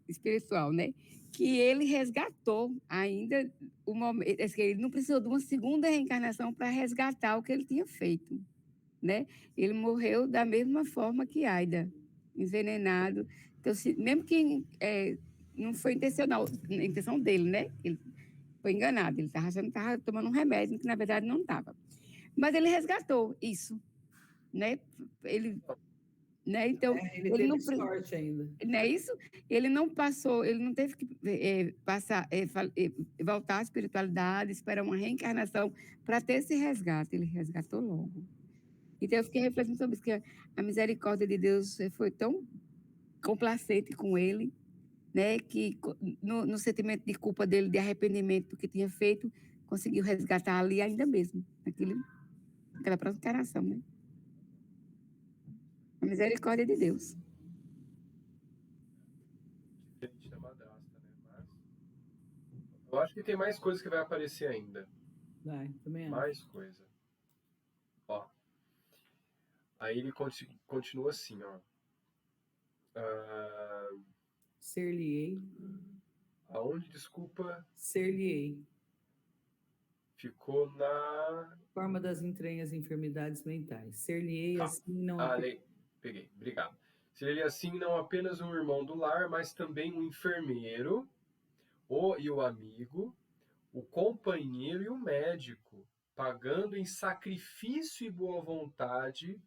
espiritual, né? Que ele resgatou ainda o momento, que ele não precisou de uma segunda reencarnação para resgatar o que ele tinha feito, né? Ele morreu da mesma forma que Aida, envenenado. Então, mesmo que não foi intencional, a intenção dele, né? Ele foi enganado, ele estava achando que estava tomando um remédio, que na verdade não estava. Mas ele resgatou isso, né? Ele, né? Então, Ele ele teve não, sorte ainda. não é isso? Ele não passou, ele não teve que voltar à espiritualidade, esperar uma reencarnação para ter esse resgate. Ele resgatou logo. Então, eu fiquei refletindo sobre isso, que a misericórdia de Deus foi tão complacente com ele, né, que no sentimento de culpa dele, de arrependimento do que tinha feito, conseguiu resgatar ali ainda mesmo, naquela próxima encarnação, né? A misericórdia de Deus. Diferente da madrasta, né? Mas eu acho que tem mais coisa que vai aparecer ainda. Vai, também acho. Mais coisa. Ó. Aí ele continua assim, ó. Ser-lhe-ei. Aonde, desculpa, Ser-lhe-ei. ficou na... Forma das entranhas e enfermidades mentais. Ser-lhe-ei Tá. assim não Peguei, obrigado. Seria assim não apenas um irmão do lar, mas também um enfermeiro, e o amigo, o companheiro e o médico, pagando em sacrifício e boa vontade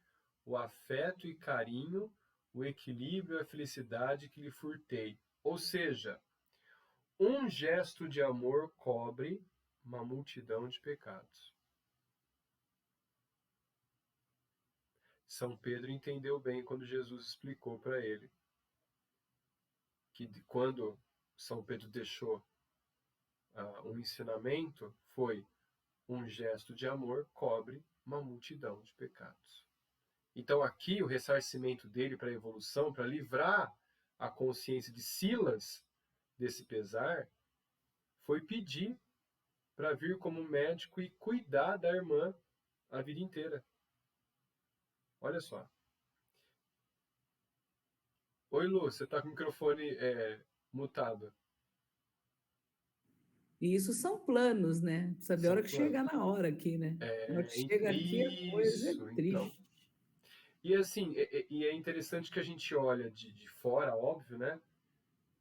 o afeto e carinho, o equilíbrio e a felicidade que lhe furtei. Ou seja, um gesto de amor cobre uma multidão de pecados. São Pedro entendeu bem quando Jesus explicou para ele que quando São Pedro deixou um ensinamento, foi um gesto de amor cobre uma multidão de pecados. Então aqui o ressarcimento dele para a evolução, para livrar a consciência de Silas desse pesar, foi pedir para vir como médico e cuidar da irmã a vida inteira. Olha só. Oi, Lu, você está com o microfone mutado. E isso são planos, né? Saber a hora que chegar na hora aqui, né? Na hora que chega aqui, a coisa é Isso, triste. então. E assim, é interessante que a gente olha de fora, óbvio, né?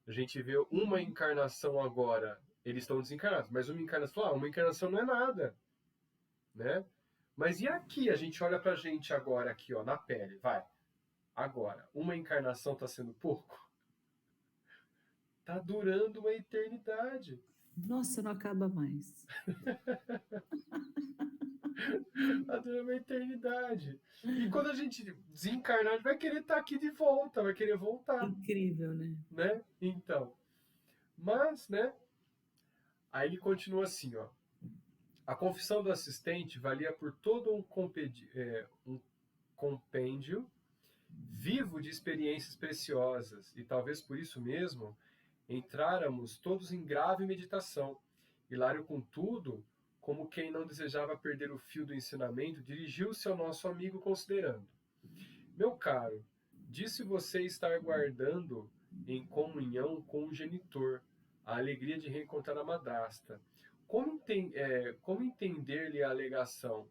A gente vê uma encarnação agora, eles estão desencarnados, mas uma encarnação, uma encarnação não é nada, né? Mas e aqui? A gente olha pra gente agora aqui, ó, na pele, vai. Agora, uma encarnação tá sendo pouco? Tá durando uma eternidade. Nossa, não acaba mais. Tá durando uma eternidade. E quando a gente desencarnar, a gente vai querer estar aqui de volta, vai querer voltar, Incrível, né? né? Então, mas, né? Aí ele continua assim, ó. A confissão do assistente valia por todo um compêndio vivo de experiências preciosas, e talvez por isso mesmo entráramos todos em grave meditação. Hilário, contudo, como quem não desejava perder o fio do ensinamento, dirigiu-se ao nosso amigo considerando: meu caro, disse você estar guardando em comunhão com o genitor a alegria de reencontrar a madrasta. Como entender-lhe a alegação?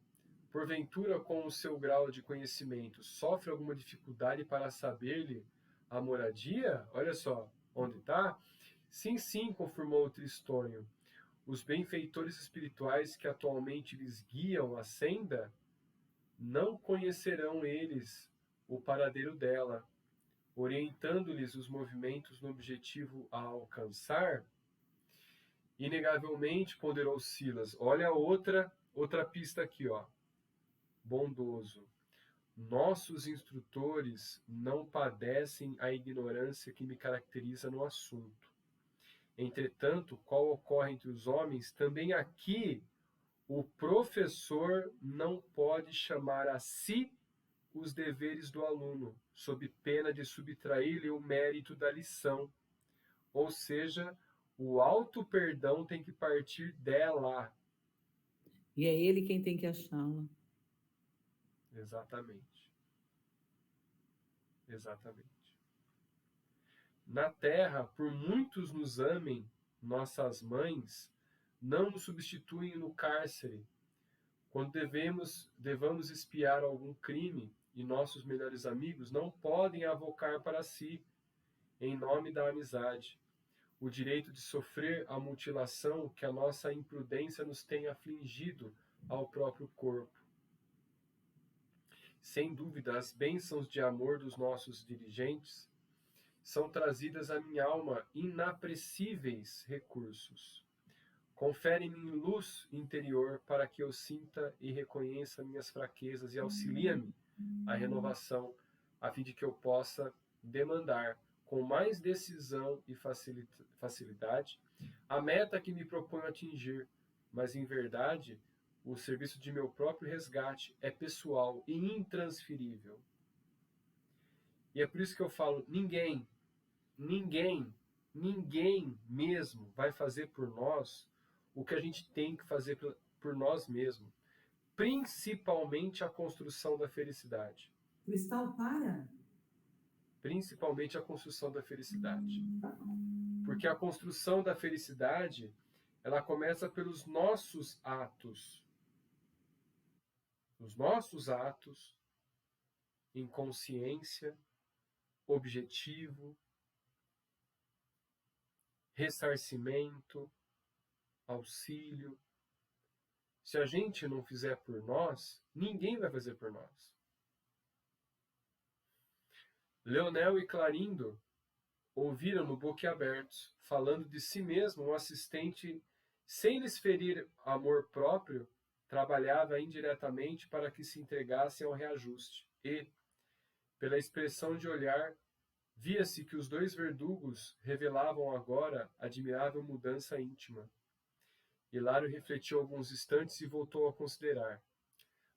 Porventura, com o seu grau de conhecimento, sofre alguma dificuldade para saber-lhe a moradia? Olha só, onde está? Sim, sim, confirmou o Tristonho. Os benfeitores espirituais que atualmente lhes guiam a senda, não conhecerão eles o paradeiro dela, orientando-lhes os movimentos no objetivo a alcançar? Inegavelmente, ponderou Silas. Olha outra pista aqui, ó. Bondoso. Nossos instrutores não padecem a ignorância que me caracteriza no assunto. Entretanto, qual ocorre entre os homens, também aqui o professor não pode chamar a si os deveres do aluno, sob pena de subtrair-lhe o mérito da lição. Ou seja, o auto-perdão tem que partir dela. E é ele quem tem que achá-la. Exatamente. Exatamente. Na terra, por muitos nos amem, nossas mães não nos substituem no cárcere. Quando devamos espiar algum crime, e nossos melhores amigos não podem avocar para si, em nome da amizade, o direito de sofrer a mutilação que a nossa imprudência nos tem afligido ao próprio corpo. Sem dúvida, as bênçãos de amor dos nossos dirigentes são trazidas à minha alma inapressíveis recursos. Confere-me luz interior para que eu sinta e reconheça minhas fraquezas e auxilia-me a renovação, a fim de que eu possa demandar com mais decisão e facilidade a meta que me proponho atingir, mas em verdade o serviço de meu próprio resgate é pessoal e intransferível. E é por isso que eu falo, ninguém mesmo vai fazer por nós o que a gente tem que fazer por nós mesmos, principalmente a construção da felicidade. Cristal, para! Principalmente a construção da felicidade. Porque a construção da felicidade, ela começa pelos nossos atos. Os nossos atos em consciência, objetivo, ressarcimento, auxílio. Se a gente não fizer por nós, ninguém vai fazer por nós. Leonel e Clarindo ouviram-no boquiabertos, falando de si mesmo, um assistente, sem lhes ferir amor próprio, trabalhava indiretamente para que se entregassem ao reajuste. E, pela expressão de olhar, via-se que os dois verdugos revelavam agora admirável mudança íntima. Hilário refletiu alguns instantes e voltou a considerar.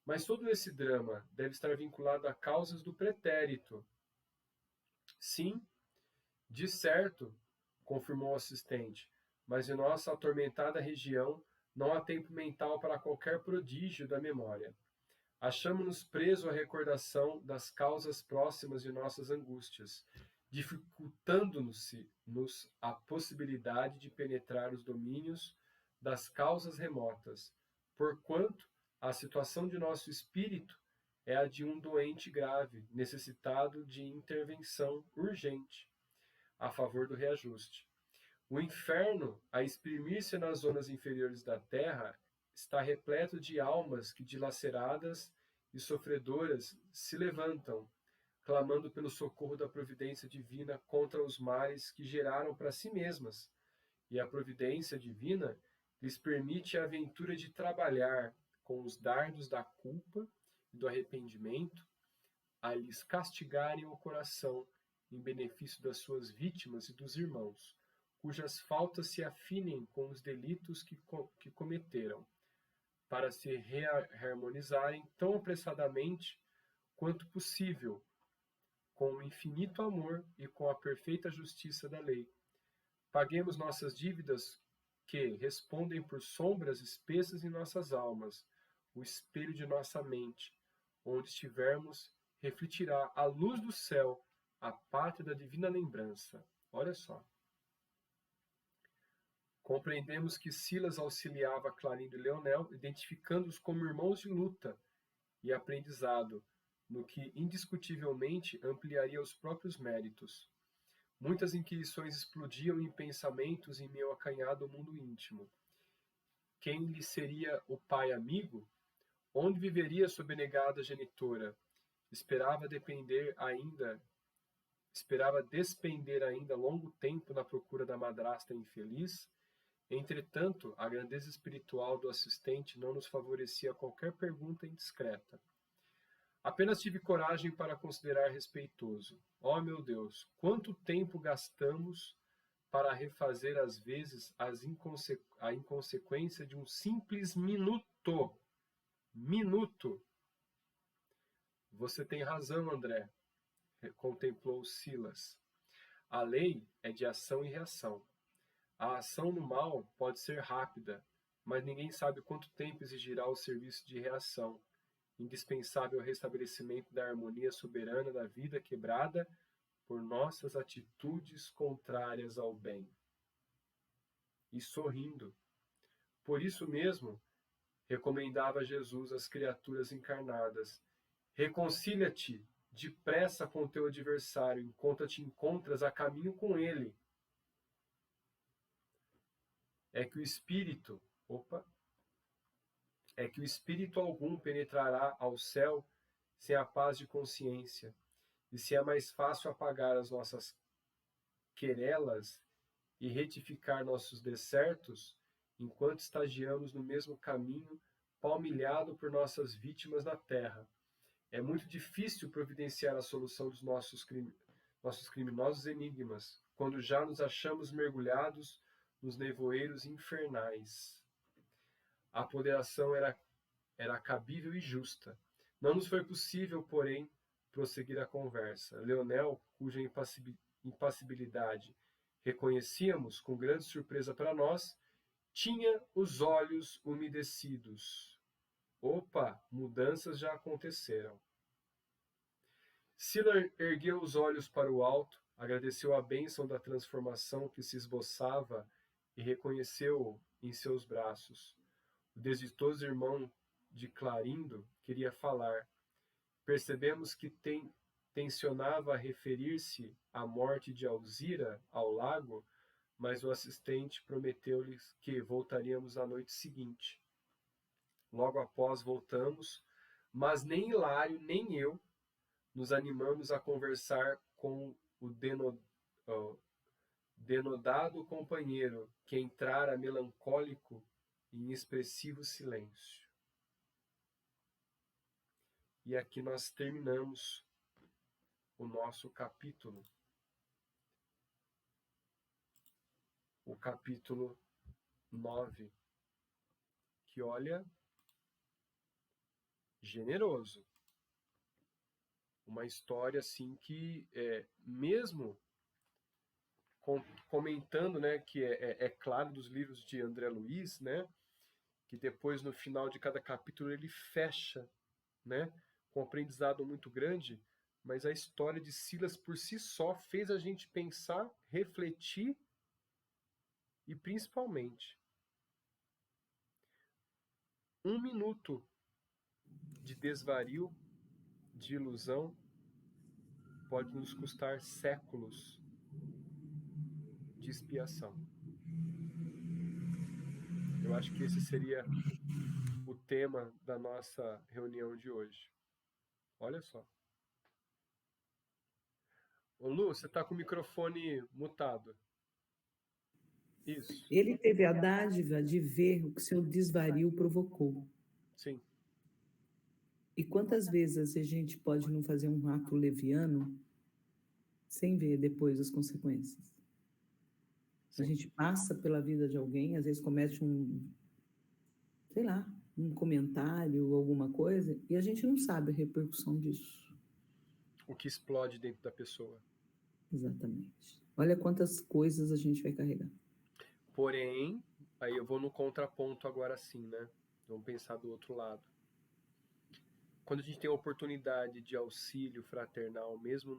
Mas todo esse drama deve estar vinculado a causas do pretérito. Sim, de certo, confirmou o assistente, mas em nossa atormentada região não há tempo mental para qualquer prodígio da memória. Achamo-nos presos à recordação das causas próximas de nossas angústias, dificultando-nos a possibilidade de penetrar os domínios das causas remotas, porquanto a situação de nosso espírito é a de um doente grave, necessitado de intervenção urgente a favor do reajuste. O inferno, a exprimir-se nas zonas inferiores da terra, está repleto de almas que, dilaceradas e sofredoras, se levantam, clamando pelo socorro da providência divina contra os males que geraram para si mesmas, e a providência divina lhes permite a aventura de trabalhar com os dardos da culpa e do arrependimento, a lhes castigarem o coração em benefício das suas vítimas e dos irmãos, cujas faltas se afinem com os delitos que cometeram, para se reharmonizarem tão apressadamente quanto possível com o infinito amor e com a perfeita justiça da lei. Paguemos nossas dívidas que respondem por sombras espessas em nossas almas, o espelho de nossa mente. Onde estivermos, refletirá a luz do céu, a pátria da divina lembrança. Olha só. Compreendemos que Silas auxiliava Clarindo e Leonel, identificando-os como irmãos de luta e aprendizado, no que indiscutivelmente ampliaria os próprios méritos. Muitas inquirições explodiam em pensamentos em meu acanhado mundo íntimo. Quem lhe seria o pai amigo? Onde viveria sua benegada genitora? Esperava despender ainda longo tempo na procura da madrasta infeliz. Entretanto, a grandeza espiritual do assistente não nos favorecia qualquer pergunta indiscreta. Apenas tive coragem para considerar respeitoso. Oh, meu Deus, quanto tempo gastamos para refazer às vezes a inconsequência de um simples minuto. Minuto. Você tem razão, André, contemplou Silas. A lei é de ação e reação. A ação no mal pode ser rápida, mas ninguém sabe quanto tempo exigirá o serviço de reação, indispensável ao restabelecimento da harmonia soberana da vida quebrada por nossas atitudes contrárias ao bem. E sorrindo. Por isso mesmo, recomendava Jesus às criaturas encarnadas: reconcilia-te depressa com teu adversário, enquanto te encontras a caminho com ele. É que o espírito algum penetrará ao céu sem a paz de consciência, e se é mais fácil apagar as nossas querelas e retificar nossos decertos, enquanto estagiamos no mesmo caminho, palmilhado por nossas vítimas na terra. É muito difícil providenciar a solução dos nossos criminosos enigmas, quando já nos achamos mergulhados nos nevoeiros infernais. A apoderação era cabível e justa. Não nos foi possível, porém, prosseguir a conversa. Leonel, cuja impassibilidade reconhecíamos com grande surpresa para nós, tinha os olhos umedecidos. Opa, mudanças já aconteceram. Silas ergueu os olhos para o alto, agradeceu a bênção da transformação que se esboçava e reconheceu-o em seus braços. O desditoso irmão de Clarindo queria falar. Percebemos que tensionava referir-se à morte de Alzira ao lago, mas o assistente prometeu-lhes que voltaríamos na noite seguinte. Logo após voltamos, mas nem Hilário nem eu nos animamos a conversar com o denodado companheiro, que entrara melancólico em expressivo silêncio. E aqui nós terminamos o nosso capítulo. O capítulo 9, que olha, generoso. Uma história assim que, mesmo comentando, né, que é claro dos livros de André Luiz, né, que depois no final de cada capítulo ele fecha, né, com um aprendizado muito grande, mas a história de Silas por si só fez a gente pensar, refletir e principalmente 1 minuto de desvario, de ilusão, pode nos custar séculos de expiação. Eu acho que esse seria o tema da nossa reunião de hoje. Olha só. Ô Lu, você está com o microfone mutado. Isso. Ele teve a dádiva de ver o que seu desvario provocou. Sim. E quantas vezes a gente pode não fazer um ato leviano sem ver depois as consequências? Sim. A gente passa pela vida de alguém, às vezes comete um comentário ou alguma coisa, e a gente não sabe a repercussão disso. o que explode dentro da pessoa. Exatamente. Olha quantas coisas a gente vai carregar. Porém, aí eu vou no contraponto agora sim, né? Vamos pensar do outro lado. Quando a gente tem a oportunidade de auxílio fraternal, mesmo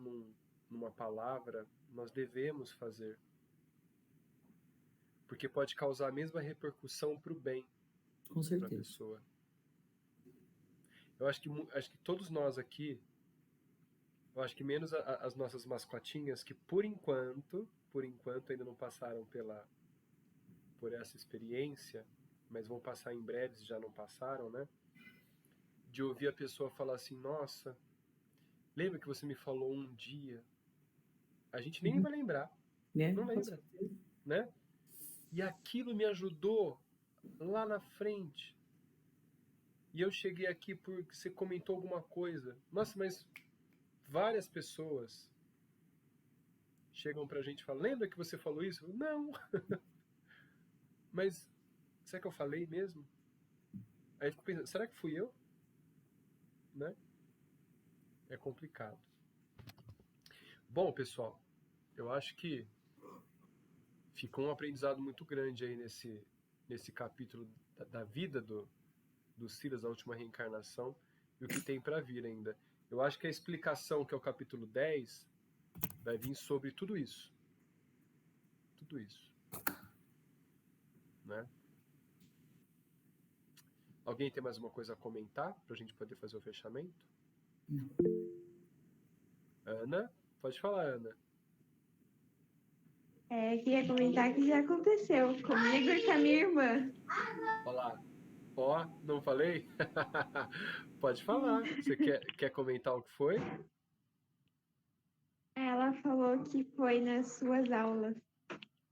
numa palavra, nós devemos fazer. Porque pode causar a mesma repercussão para o bem Com para a certeza. pessoa. Eu acho que todos nós aqui, eu acho que menos as nossas mascotinhas, que por enquanto ainda não passaram por essa experiência, mas vão passar em breve, se já não passaram, né? De ouvir a pessoa falar assim, nossa, lembra que você me falou um dia? A gente nem vai lembrar, Né? não Com lembra, certeza. né? E aquilo me ajudou lá na frente. E eu cheguei aqui porque você comentou alguma coisa. Nossa, mas várias pessoas chegam pra gente e falam, lembra que você falou isso? Não. Mas será que eu falei mesmo? Aí eu fico pensando, será que fui eu? Né? É complicado. Bom, pessoal, eu acho que ficou um aprendizado muito grande aí nesse capítulo da vida do Silas, da última reencarnação, e o que tem para vir ainda. Eu acho que a explicação, que é o capítulo 10, vai vir sobre tudo isso. Tudo isso. Né? Alguém tem mais uma coisa a comentar para a gente poder fazer o fechamento? Não. Ana? Pode falar, Ana. Queria comentar que já aconteceu comigo e com a minha irmã. Olha lá. Ó, não falei? Pode falar. Você quer comentar o que foi? Ela falou que foi nas suas aulas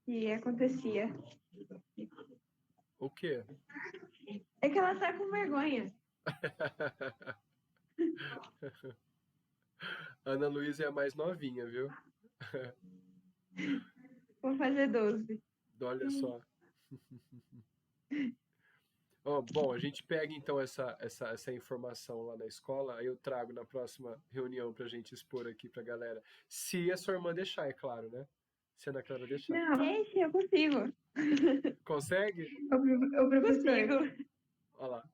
que acontecia. O quê? É que ela tá com vergonha. Ana Luísa é a mais novinha, viu? Vou fazer 12. Olha só. Oh, bom, a gente pega então essa informação lá na escola, aí eu trago na próxima reunião pra gente expor aqui pra galera. Se a sua irmã deixar, é claro, né? Se a Ana Clara deixar. Não, gente, eu consigo. Consegue? O professor. Olha lá.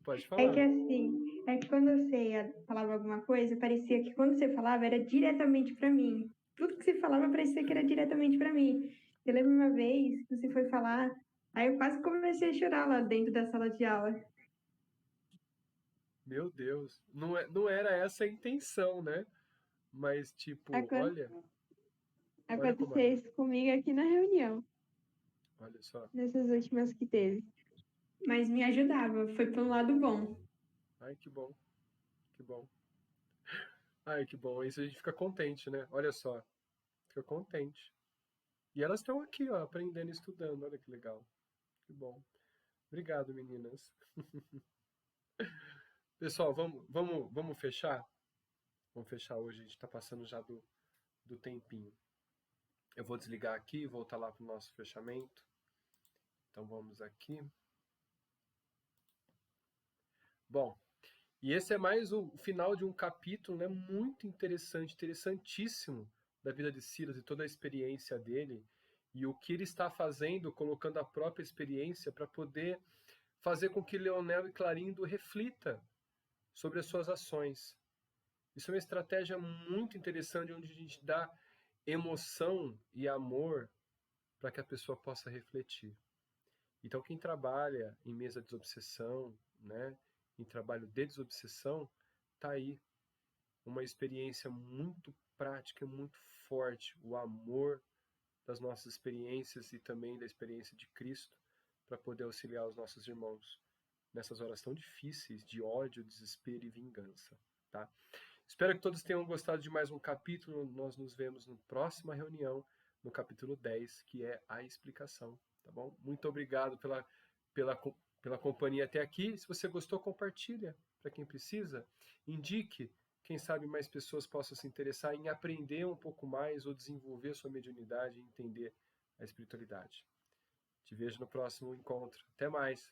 Pode É falar. que assim, é que quando você falava alguma coisa, parecia que quando você falava era diretamente para mim. Tudo que você falava parecia que era diretamente para mim. Eu lembro uma vez que você foi falar, aí eu quase comecei a chorar lá dentro da sala de aula. Meu Deus. Não era essa a intenção, né? Mas, tipo, olha como Aconteceu é. isso comigo aqui na reunião, Olha só. nessas últimas que teve. Mas me ajudava, foi para um lado bom. Ai, que bom. Que bom. Ai, que bom. Isso a gente fica contente, né? Olha só. Fica contente. E elas estão aqui, ó, aprendendo e estudando. Olha que legal. Que bom. Obrigado, meninas. Pessoal, vamos fechar? Vamos fechar hoje. A gente está passando já do tempinho. Eu vou desligar aqui e voltar lá para o nosso fechamento. Então vamos aqui. Bom, e esse é mais o final de um capítulo, né, muito interessante, interessantíssimo da vida de Silas e toda a experiência dele e o que ele está fazendo, colocando a própria experiência para poder fazer com que Leonel e Clarindo reflita sobre as suas ações. Isso é uma estratégia muito interessante onde a gente dá emoção e amor para que a pessoa possa refletir. Então, quem trabalha em mesa de desobsessão, né, em trabalho de desobsessão, tá aí uma experiência muito prática, muito forte, o amor das nossas experiências e também da experiência de Cristo para poder auxiliar os nossos irmãos nessas horas tão difíceis de ódio, desespero e vingança, tá? Espero que todos tenham gostado de mais um capítulo. Nós nos vemos na próxima reunião, no capítulo 10, que é a explicação, tá bom? Muito obrigado pela companhia até aqui. Se você gostou, compartilha para quem precisa. Indique, quem sabe mais pessoas possam se interessar em aprender um pouco mais ou desenvolver sua mediunidade e entender a espiritualidade. Te vejo no próximo encontro. Até mais!